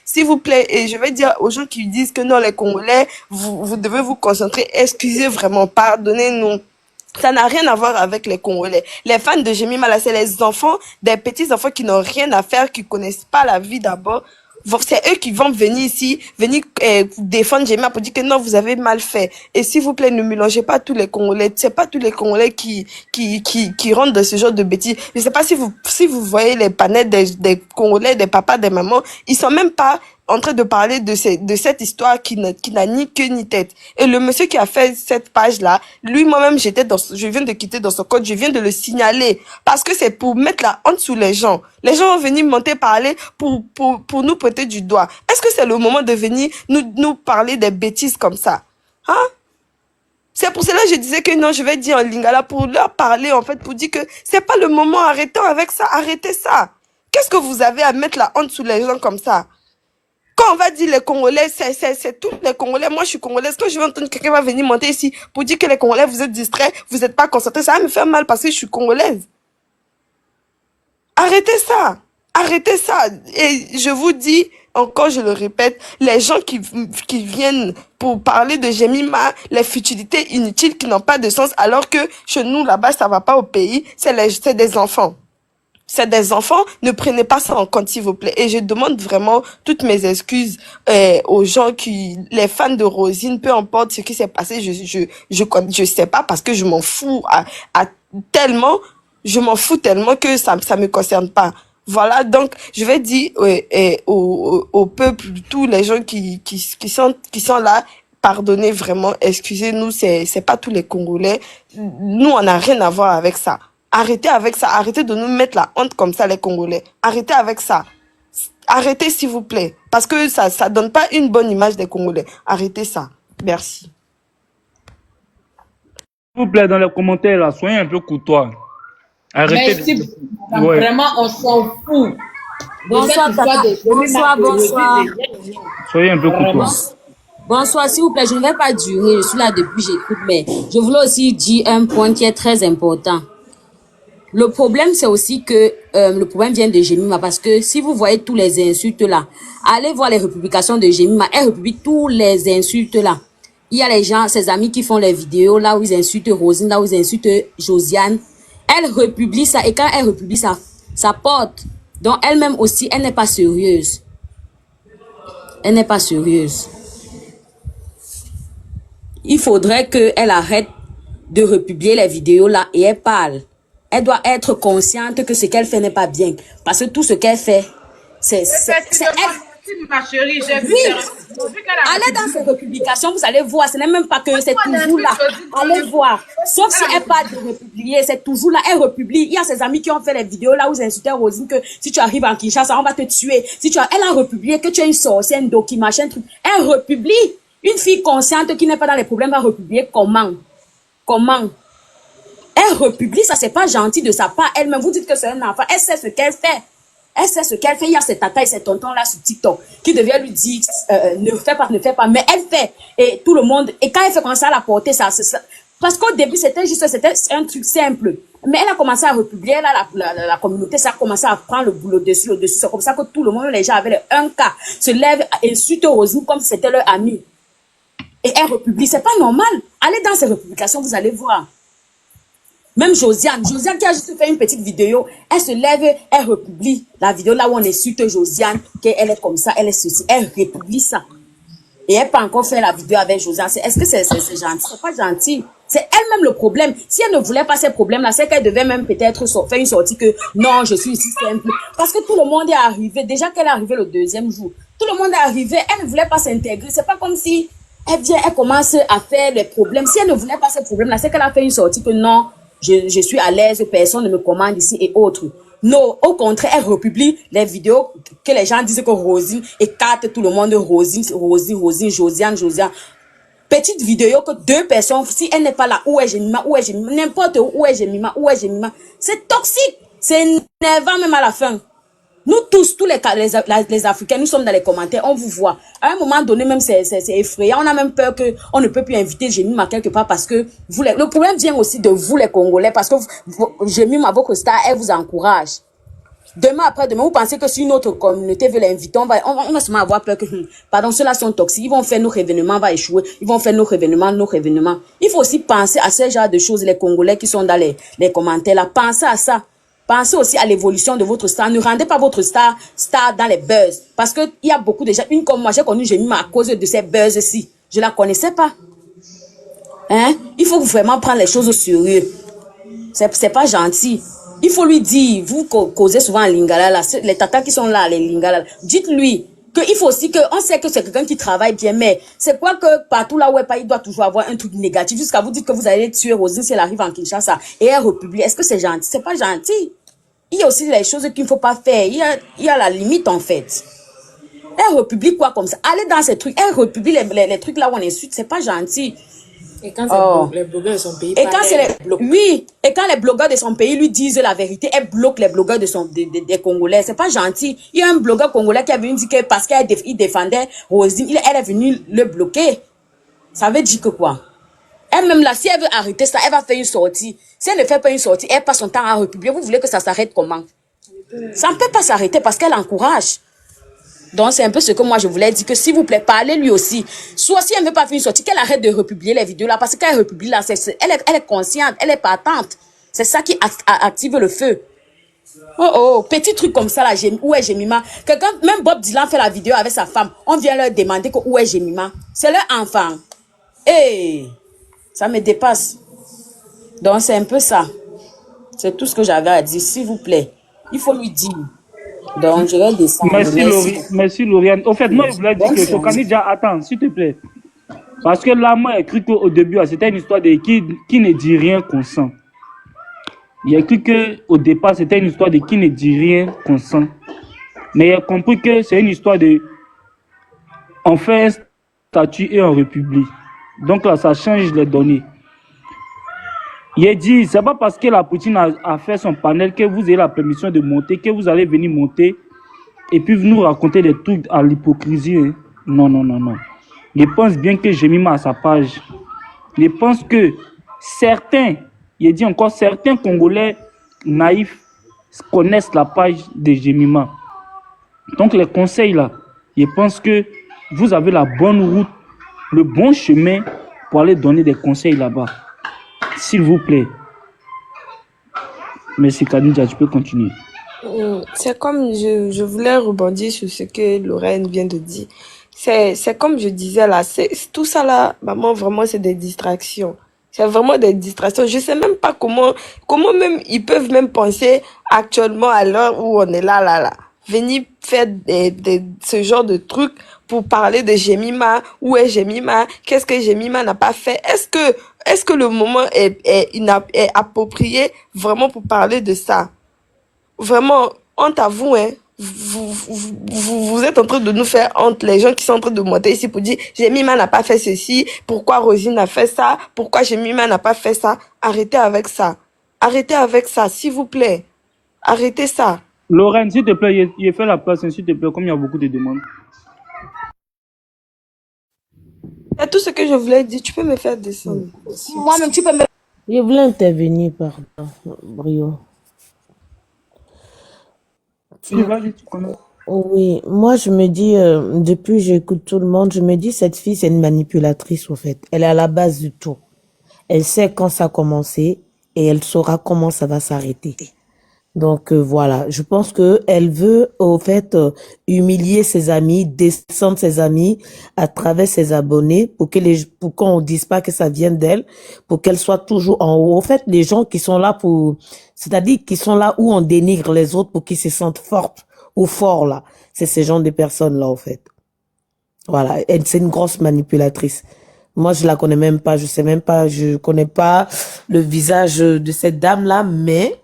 s'il vous plaît, et je vais dire aux gens qui disent que non, les Congolais, vous devez vous concentrer. Excusez vraiment, pardonnez-nous. Ça n'a rien à voir avec les Congolais. Les fans de Jemima, là, c'est les enfants, des petits enfants qui n'ont rien à faire, qui connaissent pas la vie d'abord. C'est eux qui vont venir ici, défendre Jemima pour dire que non, vous avez mal fait. Et s'il vous plaît, ne mélangez pas tous les Congolais. C'est pas tous les Congolais qui rentrent dans ce genre de bêtises. Je sais pas si vous voyez les panels des Congolais, des papas, des mamans, ils sont même pas en train de parler de cette histoire qui n'a ni queue ni tête. Et le monsieur qui a fait cette page-là, lui, moi-même, je viens de quitter dans son code, je viens de le signaler. Parce que c'est pour mettre la honte sous les gens. Les gens vont venir monter parler pour nous pointer du doigt. Est-ce que c'est le moment de venir nous parler des bêtises comme ça? Hein? C'est pour cela que je disais que non, je vais dire en lingala pour leur parler, en fait, pour dire que c'est pas le moment, arrêtons avec ça, arrêtez ça. Qu'est-ce que vous avez à mettre la honte sous les gens comme ça? Quand on va dire les Congolais, c'est tous les Congolais. Moi, je suis congolaise. Quand je vais entendre quelqu'un va venir monter ici pour dire que les Congolais, vous êtes distraits, vous n'êtes pas concentrés, ça va me faire mal parce que je suis congolaise. Arrêtez ça. Arrêtez ça. Et je vous dis, encore je le répète, les gens qui viennent pour parler de Jemima, les futilités inutiles qui n'ont pas de sens, alors que chez nous, là-bas, ça va pas au pays, c'est des enfants. C'est des enfants, ne prenez pas ça en compte, s'il vous plaît. Et je demande vraiment toutes mes excuses aux gens les fans de Rosine, peu importe ce qui s'est passé, je sais pas parce que je m'en fous tellement, je m'en fous tellement que ça me concerne pas. Voilà, donc je vais dire au peuple, tous les gens qui sont là, pardonnez vraiment, excusez-nous, c'est pas tous les Congolais. Nous, on n'a rien à voir avec ça. Arrêtez avec ça, arrêtez de nous mettre la honte comme ça, les Congolais. Arrêtez avec ça. Arrêtez, s'il vous plaît. Parce que ça donne pas une bonne image des Congolais. Arrêtez ça. Merci. S'il vous plaît, dans les commentaires, là, soyez un peu courtois. Arrêtez. Merci. Vraiment, on s'en fout. Bonsoir, bonsoir. Soyez un peu courtois. Bonsoir, s'il vous plaît, je ne vais pas durer. Je suis là depuis, j'écoute, mais je voulais aussi dire un point qui est très important. Le problème, c'est aussi que le problème vient de Jemima parce que si vous voyez tous les insultes là, allez voir les republications de Jemima. Elle republie tous les insultes là. Il y a les gens, ses amis qui font les vidéos là où ils insultent Rosine, là où ils insultent Josiane. Elle republie ça et quand elle republie ça, ça porte. Donc elle-même aussi, elle n'est pas sérieuse. Elle n'est pas sérieuse. Il faudrait qu'elle arrête de republier les vidéos là et elle parle. Elle doit être consciente que ce qu'elle fait n'est pas bien. Parce que tout ce qu'elle fait, c'est elle. Ma chérie, j'ai vu. Allez dans ces republications, vous allez voir. Ce n'est même pas que c'est toujours là. Allez voir. Sauf si elle parle de republier, c'est toujours là. Elle republie. Il y a ses amis qui ont fait les vidéos là où ils insultaient Rosine que si tu arrives en Kinshasa, on va te tuer. Elle a republié que tu es une sorcière, un doki, machin, truc. Elle republie. Une fille consciente qui n'est pas dans les problèmes va republier comment? Comment? Elle republie, ça c'est pas gentil de sa part. Elle-même, vous dites que c'est un enfant. Elle sait ce qu'elle fait. Elle sait ce qu'elle fait. Il y a ses tatas et ses tontons là sur TikTok qui devaient lui dire ne fais pas, ne fais pas. Mais elle fait. Et tout le monde. Et quand elle fait commencer à la porter, ça. Parce qu'au début, c'était un truc simple. Mais elle a commencé à republier. Là, la communauté, ça a commencé à prendre le boulot dessus, le dessus. C'est comme ça que tout le monde, les gens avaient un cas, se lèvent, insultent Rosine comme si c'était leur ami. Et elle republie. C'est pas normal. Allez dans ces republications, vous allez voir. Même Josiane qui a juste fait une petite vidéo, elle se lève, elle republie la vidéo là où on insulte Josiane, qu'elle est comme ça, elle est ceci, elle republie ça. Et elle peut encore faire la vidéo avec Josiane. Est-ce que c'est gentil? C'est pas gentil. C'est elle-même le problème. Si elle ne voulait pas ces problèmes-là, c'est qu'elle devait même peut-être faire une sortie que non, je suis ici simple. Parce que tout le monde est arrivé. Déjà qu'elle est arrivée le deuxième jour, tout le monde est arrivé. Elle ne voulait pas s'intégrer. C'est pas comme si elle vient, elle commence à faire les problèmes. Si elle ne voulait pas ces problèmes-là, c'est qu'elle a fait une sortie que non, je suis à l'aise, personne ne me commande ici et autres. Non, au contraire, elle republie les vidéos que les gens disent que Rosine écarte tout le monde. Rosine, Josiane. Petite vidéo que deux personnes, si elle n'est pas là, où est Jemima, n'importe où est Jemima. C'est toxique. C'est énervant même à la fin. Nous tous les Africains, nous sommes dans les commentaires, on vous voit. À un moment donné, même c'est effrayant. On a même peur que on ne peut plus inviter Jemima quelque part parce que le problème vient aussi de vous les Congolais parce que Jemima, votre star, elle vous encourage. Demain après demain, vous pensez que si une autre communauté veut l'inviter, on va seulement avoir peur que, pardon, ceux-là sont toxiques, ils vont faire nos événements, on va échouer, ils vont faire nos événements. Il faut aussi penser à ce genre de choses, les Congolais qui sont dans les commentaires là, pensez à ça. Pensez aussi à l'évolution de votre star. Ne rendez pas votre star dans les buzz. Parce que il y a beaucoup de gens. Une comme moi, j'ai connu Jemima à cause de ces buzz-ci. Je la connaissais pas. Hein? Il faut vraiment prendre les choses au sérieux. C'est pas gentil. Il faut lui dire, vous causez souvent en lingala, là, les tatas qui sont là, les lingala, dites-lui qu'il faut aussi on sait que c'est quelqu'un qui travaille bien, mais c'est quoi que partout là où il doit toujours avoir un truc négatif jusqu'à vous dire que vous allez tuer Rosine si elle arrive en Kinshasa et elle republie. Est-ce que c'est gentil? C'est pas gentil. Il y a aussi les choses qu'il ne faut pas faire. Il y a la limite, en fait. Elle republie quoi comme ça? Allez dans ces trucs. Elle republie les trucs là où on insulte. C'est pas gentil. Et quand Oh. les blogueurs de son pays Et quand parlent, c'est elle les... bloque. Oui, et quand les blogueurs de son pays lui disent la vérité, elle bloque les blogueurs des Congolais. C'est pas gentil. Il y a un blogueur congolais qui est venu dire que parce qu'il défendait Rosine, elle est venue le bloquer. Ça veut dire que quoi? Elle-même là, si elle veut arrêter ça, elle va faire une sortie. Si elle ne fait pas une sortie, elle passe son temps à republier. Vous voulez que ça s'arrête comment? Ça ne peut pas s'arrêter parce qu'elle encourage. Donc, c'est un peu ce que moi, je voulais dire, que s'il vous plaît, parlez lui aussi. Soit si elle ne veut pas faire une sortie, qu'elle arrête de republier les vidéos là, parce qu'elle republie là, elle est consciente, elle est partante. C'est ça qui active le feu. Oh, petit truc comme ça là, où est Jemima? Quelqu'un, même Bob Dylan fait la vidéo avec sa femme, on vient leur demander où est Jemima. C'est leur enfant. Et ça me dépasse. Donc, c'est un peu ça. C'est tout ce que j'avais à dire, s'il vous plaît. Il faut lui dire. Donc, je vais descendre. Merci Lauriane. Au fait, moi, je voulais dire que Chokani déjà, attends, s'il te plaît. Parce que là, moi, j'ai cru qu'au début, c'était une histoire de qui ne dit rien consent. J'ai cru qu'au départ, c'était une histoire de qui ne dit rien consent. Mais j'ai compris que c'est une histoire de on fait un statut et on republie. Donc là, ça change les données. Il dit, c'est pas parce que la Poutine a fait son panel que vous avez la permission de monter, que vous allez venir monter et puis nous raconter des trucs à l'hypocrisie. Hein. Non. Je pense bien que Jemima a sa page. Je pense que certains, il dit encore, certains Congolais naïfs connaissent la page de Jemima. Donc les conseils là, je pense que vous avez la bonne route, le bon chemin pour aller donner des conseils là-bas. S'il vous plaît. Merci Khadija, tu peux continuer. C'est comme je voulais rebondir sur ce que Lorraine vient de dire. C'est comme je disais là, tout ça là, maman, vraiment c'est des distractions. C'est vraiment des distractions. Je sais même pas comment même ils peuvent même penser actuellement à l'heure où on est là. Venir faire ce genre de trucs pour parler de Jemima. Où est Jemima? Qu'est-ce que Jemima n'a pas fait? Est-ce que le moment est approprié vraiment pour parler de ça? Vraiment, honte à vous, hein. Vous êtes en train de nous faire honte, les gens qui sont en train de monter ici pour dire Jemima n'a pas fait ceci, pourquoi Rosine a fait ça, pourquoi Jemima n'a pas fait ça. Arrêtez avec ça. Arrêtez avec ça, s'il vous plaît. Arrêtez ça. Lorraine, s'il te plaît, il fait la place, s'il te plaît, comme il y a beaucoup de demandes. C'est tout ce que je voulais dire. Tu peux me faire descendre. Moi-même, tu peux me... Je voulais intervenir, pardon, Brio. Oui, moi je me dis, depuis que j'écoute tout le monde, je me dis cette fille c'est une manipulatrice au fait. Elle est à la base du tout. Elle sait quand ça a commencé et elle saura comment ça va s'arrêter. Donc voilà, je pense que elle veut au fait humilier ses amis, descendre ses amis à travers ses abonnés pour qu'on dise pas que ça vient d'elle, pour qu'elle soit toujours en haut. Au fait, les gens qui sont là c'est-à-dire qui sont là où on dénigre les autres pour qu'ils se sentent fortes ou forts là, c'est ces gens de personnes là au fait. Voilà, c'est une grosse manipulatrice. Moi, je la connais même pas, je connais pas le visage de cette dame là, mais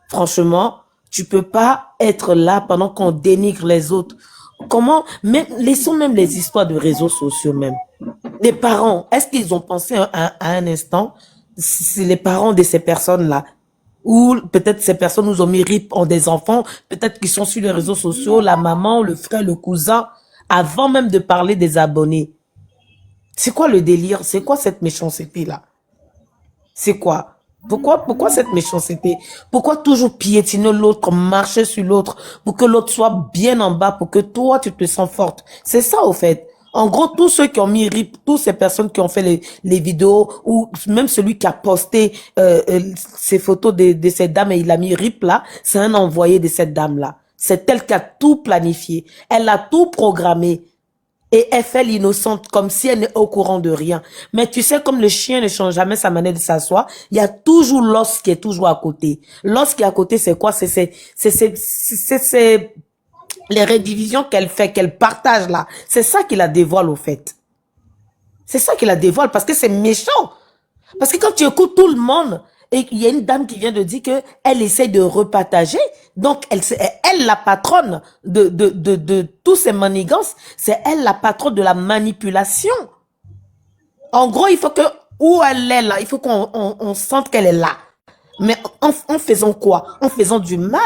franchement, tu peux pas être là pendant qu'on dénigre les autres. Comment, même, laissons même les histoires de réseaux sociaux même. Les parents, est-ce qu'ils ont pensé à un instant, c'est les parents de ces personnes-là, ou peut-être ces personnes nous ont mis RIP en des enfants, peut-être qu'ils sont sur les réseaux sociaux, la maman, le frère, le cousin, avant même de parler des abonnés. C'est quoi le délire? C'est quoi cette méchanceté-là? C'est quoi? Pourquoi cette méchanceté? Pourquoi toujours piétiner l'autre, marcher sur l'autre, pour que l'autre soit bien en bas, pour que toi, tu te sens forte? C'est ça, au fait. En gros, tous ceux qui ont mis RIP, toutes ces personnes qui ont fait les vidéos, ou même celui qui a posté ces photos de cette dame et il a mis RIP là, c'est un envoyé de cette dame-là. C'est elle qui a tout planifié. Elle a tout programmé. Et elle fait l'innocente comme si elle n'est au courant de rien. Mais tu sais, comme le chien ne change jamais sa manière de s'asseoir, il y a toujours l'os qui est toujours à côté. L'os qui est à côté, c'est quoi? C'est les redivisions qu'elle fait, qu'elle partage là. C'est ça qui la dévoile au fait. C'est ça qui la dévoile parce que c'est méchant. Parce que quand tu écoutes tout le monde, et il y a une dame qui vient de dire que elle essaie de repartager, donc elle la patronne de tous ces manigances, c'est elle la patronne de la manipulation. En gros, il faut que où elle est là, il faut qu'on sente qu'elle est là. Mais en faisant quoi? En faisant du mal.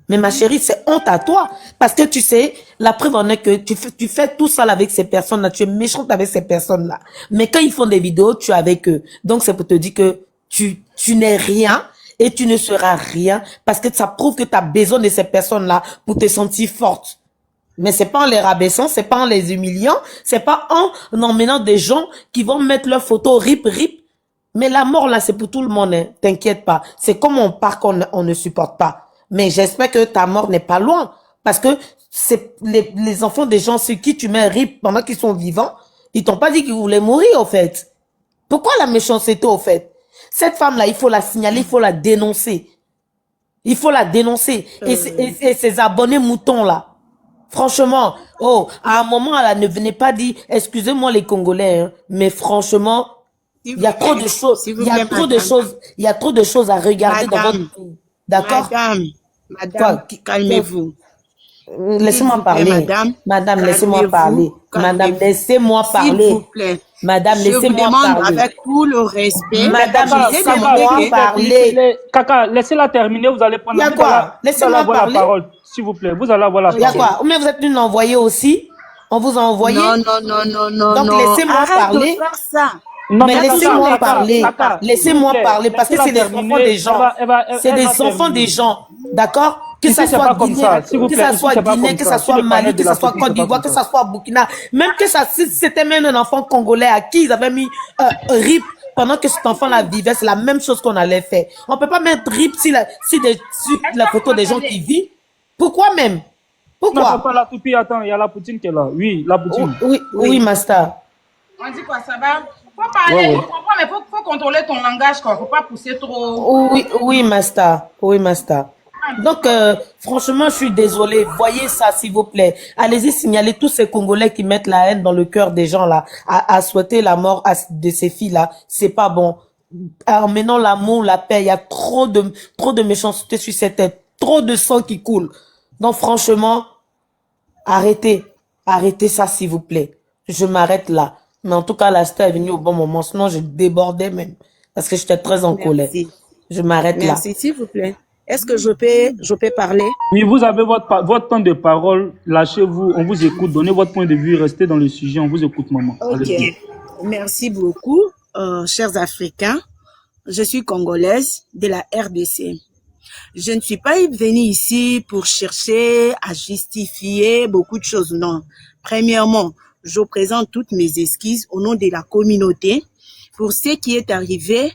Mais ma chérie, c'est honte à toi. Parce que tu sais, la preuve en est que tu fais tout ça avec ces personnes-là. Tu es méchante avec ces personnes-là. Mais quand ils font des vidéos, tu es avec eux. Donc, c'est pour te dire que tu n'es rien et tu ne seras rien. Parce que ça prouve que tu as besoin de ces personnes-là pour te sentir forte. Mais c'est pas en les rabaissant, c'est pas en les humiliant, c'est pas en emmenant des gens qui vont mettre leurs photos rip. Mais la mort, là, c'est pour tout le monde, hein. T'inquiète pas. C'est comme on part qu'on ne supporte pas. Mais j'espère que ta mort n'est pas loin. Parce que c'est les enfants des gens sur qui tu mets rip pendant qu'ils sont vivants, ils t'ont pas dit qu'ils voulaient mourir, au fait. Pourquoi la méchanceté, au fait? Cette femme-là, il faut la signaler, il faut la dénoncer. Il faut la dénoncer. Et ces abonnés moutons, là. Franchement, à un moment, elle ne venait pas dire, excusez-moi les Congolais, hein, mais franchement, il y a trop de choses, il y a trop de choses à regarder dans votre pays. D'accord? Madame, calmez-vous. Laissez-moi parler. Madame, laissez-moi parler. Madame, laissez-moi parler. S'il vous plaît. Madame, laissez-moi parler. Avec tout le respect. Madame, laissez-moi parler. Kaka, laissez-la terminer, vous allez prendre Laissez-moi parler. la parole. S'il vous plaît, vous allez avoir la parole. Il y a quoi? Mais vous êtes une envoyée aussi? On vous a envoyé? Non. Donc, laissez-moi parler. De faire ça. Non, mais laissez-moi parler. Laissez-moi parler parce que c'est des enfants des gens. C'est des enfants des gens. D'accord? Que ça soit Guinée, que ça soit Guinée, que ça soit Mali, que ça soit Côte d'Ivoire, que ça soit Burkina. Même que ça, si c'était même un enfant congolais à qui ils avaient mis RIP pendant que cet enfant-là vivait, c'est la même chose qu'on allait faire. On peut pas mettre RIP sur la photo des gens qui vivent. Pourquoi même? Pourquoi? Non, pas la toupie, attends, il y a la Poutine qui est là. Oui, la Poutine. Oui, Master. On dit quoi, ça va? Faut parler, je comprends, mais faut contrôler ton langage, quoi. Faut pas pousser trop. Oui, Master. Oui, Master. Donc, franchement, je suis désolée. Voyez ça, s'il vous plaît. Allez-y signaler tous ces Congolais qui mettent la haine dans le cœur des gens, là, à souhaiter la mort de ces filles-là. C'est pas bon. En menant l'amour, la paix, il y a trop de méchanceté sur cette tête. Trop de sang qui coule. Donc, franchement, arrêtez ça, s'il vous plaît. Je m'arrête là. Mais en tout cas, la star est venue au bon moment. Sinon, je débordais même. Parce que j'étais très en colère. Je m'arrête là. Merci, s'il vous plaît. Est-ce que je peux parler? Oui, vous avez votre temps de parole. Lâchez-vous, on vous écoute. Donnez votre point de vue. Restez dans le sujet. On vous écoute, maman. Ok. Merci beaucoup, chers Africains. Je suis congolaise de la RDC. Je ne suis pas venue ici pour chercher à justifier beaucoup de choses, non. Premièrement, je présente toutes mes excuses au nom de la communauté pour ce qui est arrivé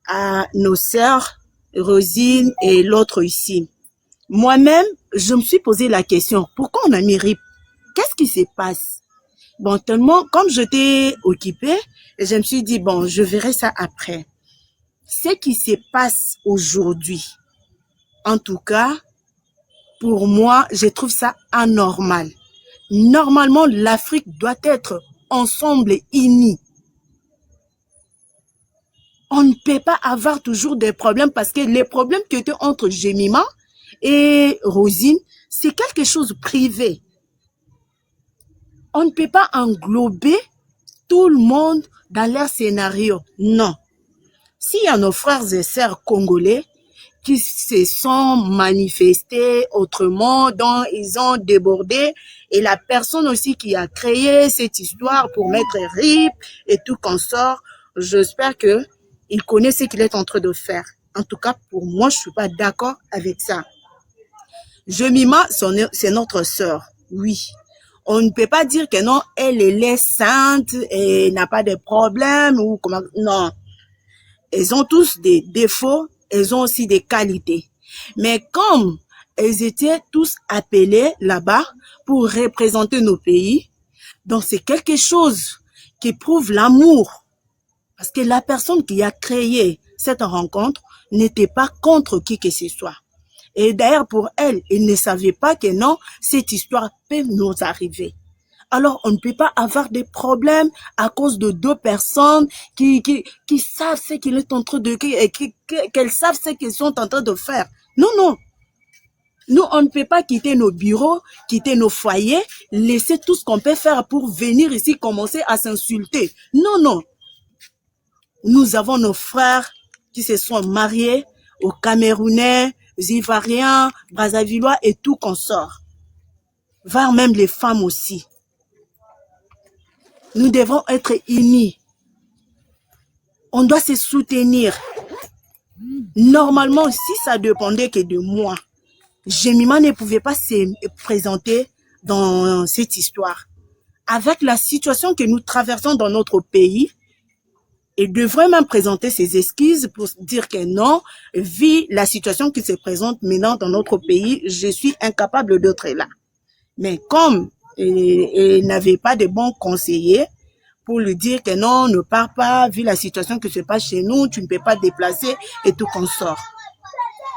à nos sœurs Rosine et l'autre ici. Moi-même, je me suis posé la question, pourquoi on a mis RIP? Qu'est-ce qui se passe? Bon, tellement, comme j'étais occupée, je me suis dit, bon, je verrai ça après. Ce qui se passe aujourd'hui, en tout cas, pour moi, je trouve ça anormal. Normalement, l'Afrique doit être ensemble et unie. On ne peut pas avoir toujours des problèmes parce que les problèmes qui étaient entre Jemima et Rosine, c'est quelque chose de privé. On ne peut pas englober tout le monde dans leur scénario. Non. S'il y a nos frères et sœurs congolais qui se sont manifestés autrement, dont ils ont débordé, et la personne aussi qui a créé cette histoire pour mettre RIP et tout consort, j'espère que il connaît ce qu'il est en train de faire. En tout cas, pour moi, je suis pas d'accord avec ça. Jemima, c'est notre sœur, oui. On ne peut pas dire que non, elle est sainte et n'a pas de problème ou comment. Non. Elles ont tous des défauts, elles ont aussi des qualités. Mais comme elles étaient tous appelées là-bas pour représenter nos pays, donc c'est quelque chose qui prouve l'amour. Parce que la personne qui a créé cette rencontre n'était pas contre qui que ce soit. Et d'ailleurs, pour elle, elle ne savait pas que non, cette histoire peut nous arriver. Alors, on ne peut pas avoir des problèmes à cause de deux personnes qui savent ce qu'il est en train de, qu'elles savent ce qu'ils sont en train de faire. Non, non. Nous, on ne peut pas quitter nos bureaux, quitter nos foyers, laisser tout ce qu'on peut faire pour venir ici commencer à s'insulter. Non, non. Nous avons nos frères qui se sont mariés aux Camerounais, aux Ivoiriens, Brazzavillois et tout consort. Voire même les femmes aussi. Nous devons être unis. On doit se soutenir. Normalement, si ça dépendait que de moi, Jemima ne pouvait pas se présenter dans cette histoire. Avec la situation que nous traversons dans notre pays, il devrait même présenter ses excuses pour dire que non, vu la situation qui se présente maintenant dans notre pays, je suis incapable d'être là. Mais comme il n'avait pas de bons conseillers pour lui dire que non, ne pars pas, vu la situation qui se passe chez nous, tu ne peux pas te déplacer et tout consort.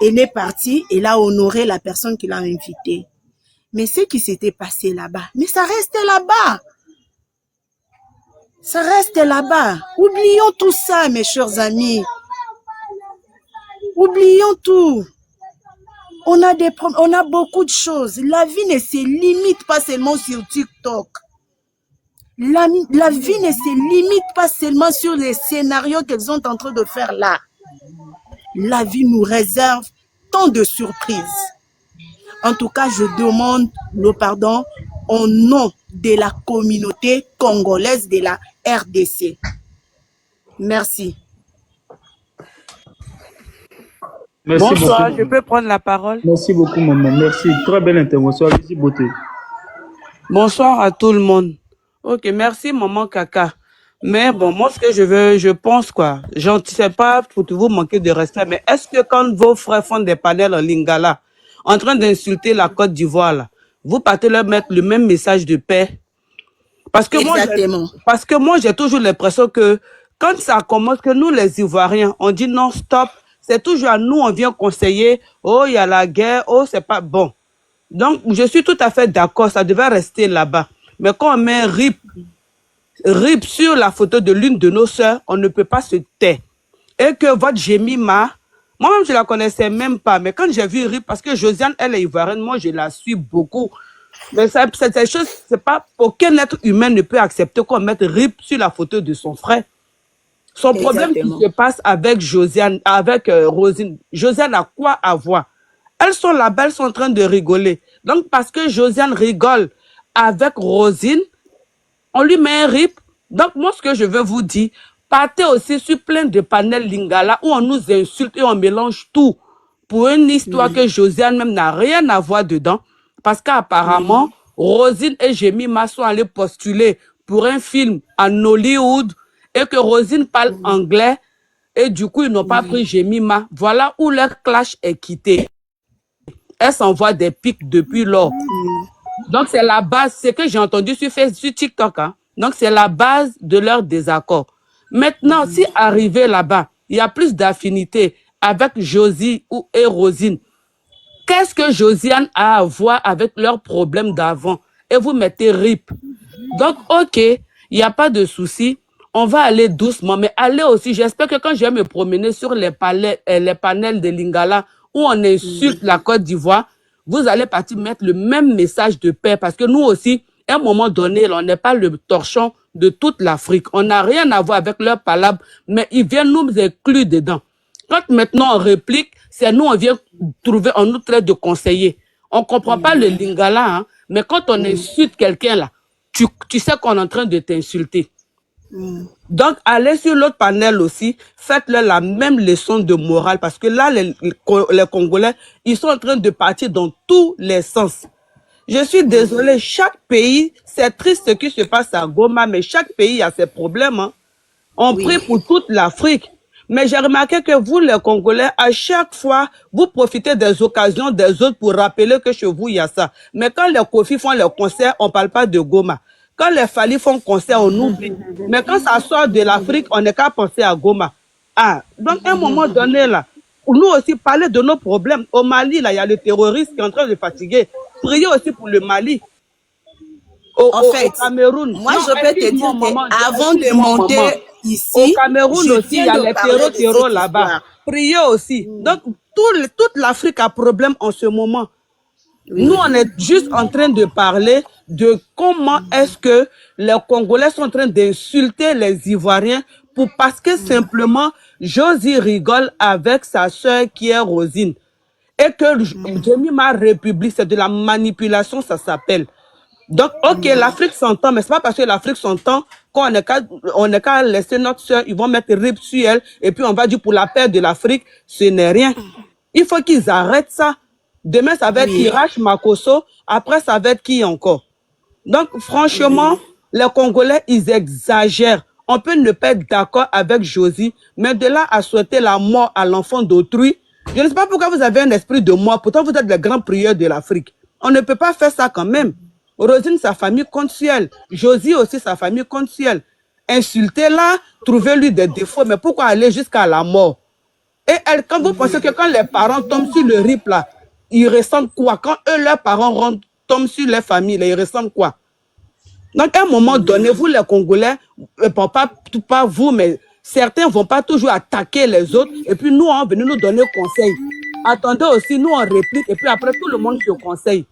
Elle est partie, elle a honoré la personne qui l'a invitée. Mais ce qui s'était passé là-bas, mais ça restait là-bas. Ça reste là-bas. Oublions tout ça, mes chers amis. Oublions tout. On a beaucoup de choses. La vie ne se limite pas seulement sur TikTok. La vie ne se limite pas seulement sur les scénarios qu'elles sont en train de faire là. La vie nous réserve tant de surprises. En tout cas, je demande le pardon au nom de la communauté congolaise de la RDC. Merci. Merci Bonsoir, beaucoup. je peux prendre la parole? Merci beaucoup, maman. Merci. Très belle intervention. Allez-y, beauté. Bonsoir à tout le monde. Ok, merci, maman Kaka. Mais bon, moi, ce que je pense quoi, je ne sais pas pour vous manquer de respect, mais est-ce que quand vos frères font des panels en lingala, en train d'insulter la Côte d'Ivoire, là, vous partez leur mettre le même message de paix? Parce que moi, j'ai toujours l'impression que quand ça commence, que nous, les Ivoiriens, on dit non, stop, c'est toujours à nous, on vient conseiller, oh, il y a la guerre, oh, c'est pas bon. Donc, je suis tout à fait d'accord, ça devait rester là-bas. Mais quand on met RIP sur la photo de l'une de nos sœurs, on ne peut pas se taire. Et que votre Jemima, moi-même, je la connaissais même pas, mais quand j'ai vu RIP, parce que Josiane, elle est ivoirienne, moi, je la suis beaucoup. Mais cette chose, c'est pas, aucun être humain ne peut accepter qu'on mette RIP sur la photo de son frère. Son problème qui se passe avec Josiane, avec Rosine. Josiane a quoi à voir? Elles sont là-bas, elles sont en train de rigoler. Donc, parce que Josiane rigole avec Rosine, on lui met un RIP. Donc, moi, ce que je veux vous dire, partez aussi sur plein de panels lingala où on nous insulte et on mélange tout pour une histoire que Josiane même n'a rien à voir dedans. Parce qu'apparemment, Rosine et Jemima sont allés postuler pour un film en Hollywood et que Rosine parle anglais et du coup, ils n'ont pas pris Jemima. Voilà où leur clash est quitté. Elle s'envoie des pics depuis lors. Donc, c'est la base, c'est que j'ai entendu sur TikTok. Hein. Donc, c'est la base de leur désaccord. Maintenant, si arrivé là-bas, il y a plus d'affinité avec Josie et Rosine, qu'est-ce que Josiane a à voir avec leurs problèmes d'avant? Et vous mettez RIP. Donc, ok, il n'y a pas de souci. On va aller doucement, mais allez aussi. J'espère que quand je vais me promener sur les panels de Lingala, où on insulte la Côte d'Ivoire, vous allez partir mettre le même message de paix. Parce que nous aussi, à un moment donné, on n'est pas le torchon de toute l'Afrique. On n'a rien à voir avec leurs palabres, mais ils viennent nous inclure dedans. Quand maintenant on réplique, c'est nous, on vient trouver, on nous traite de conseiller. On ne comprend pas le lingala, hein, mais quand on insulte quelqu'un là, tu sais qu'on est en train de t'insulter. Donc, allez sur l'autre panel aussi, faites-leur la même leçon de morale, parce que là, les Congolais, ils sont en train de partir dans tous les sens. Je suis désolée, chaque pays, c'est triste ce qui se passe à Goma, mais chaque pays a ses problèmes. Hein. On prie pour toute l'Afrique. Mais j'ai remarqué que vous, les Congolais, à chaque fois, vous profitez des occasions des autres pour rappeler que chez vous, il y a ça. Mais quand les Kofi font les concerts, on ne parle pas de Goma. Quand les Fali font concert, on oublie. Mais quand ça sort de l'Afrique, on n'est qu'à penser à Goma. Ah, donc à un moment donné, là, nous aussi, parler de nos problèmes. Au Mali, là, il y a le terroriste qui est en train de fatiguer. Priez aussi pour le Mali. Au Cameroun. Moi, je peux te dire qu'avant de monter ici, au Cameroun aussi, il y a les terreaux là-bas. Priez aussi. Donc, toute l'Afrique a problème en ce moment. Nous, on est juste en train de parler de comment est-ce que les Congolais sont en train d'insulter les Ivoiriens parce que simplement, Josie rigole avec sa sœur qui est Rosine. Et que Jemima République, c'est de la manipulation, ça s'appelle. Donc, ok, l'Afrique s'entend, mais c'est pas parce que l'Afrique s'entend qu'on n'est qu'à laisser notre sœur, ils vont mettre RIP sur elle, et puis on va dire pour la paix de l'Afrique, ce n'est rien. Il faut qu'ils arrêtent ça. Demain, ça va être Irache Makosso, après, ça va être qui encore? Donc, franchement, les Congolais, ils exagèrent. On peut ne pas être d'accord avec Josie, mais de là à souhaiter la mort à l'enfant d'autrui, je ne sais pas pourquoi vous avez un esprit de mort, pourtant vous êtes les grands prieurs de l'Afrique. On ne peut pas faire ça quand même. Rosine, sa famille compte sur elle. Josie aussi, sa famille compte sur elle. Insultez-la, trouvez-lui des défauts, mais pourquoi aller jusqu'à la mort? Et elle, quand vous pensez que quand les parents tombent sur le RIP là, ils ressentent quoi? Quand eux, leurs parents tombent sur leur famille, là, ils ressentent quoi? Donc, à un moment donné, vous les Congolais, pas vous, mais certains ne vont pas toujours attaquer les autres, et puis nous, on venu nous donner conseil. Attendez aussi, nous, on réplique, et puis après, tout le monde se conseille.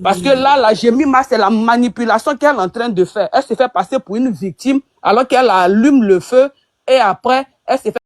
Parce que là, la Jemima, c'est la manipulation qu'elle est en train de faire. Elle se fait passer pour une victime, alors qu'elle allume le feu, et après, elle se fait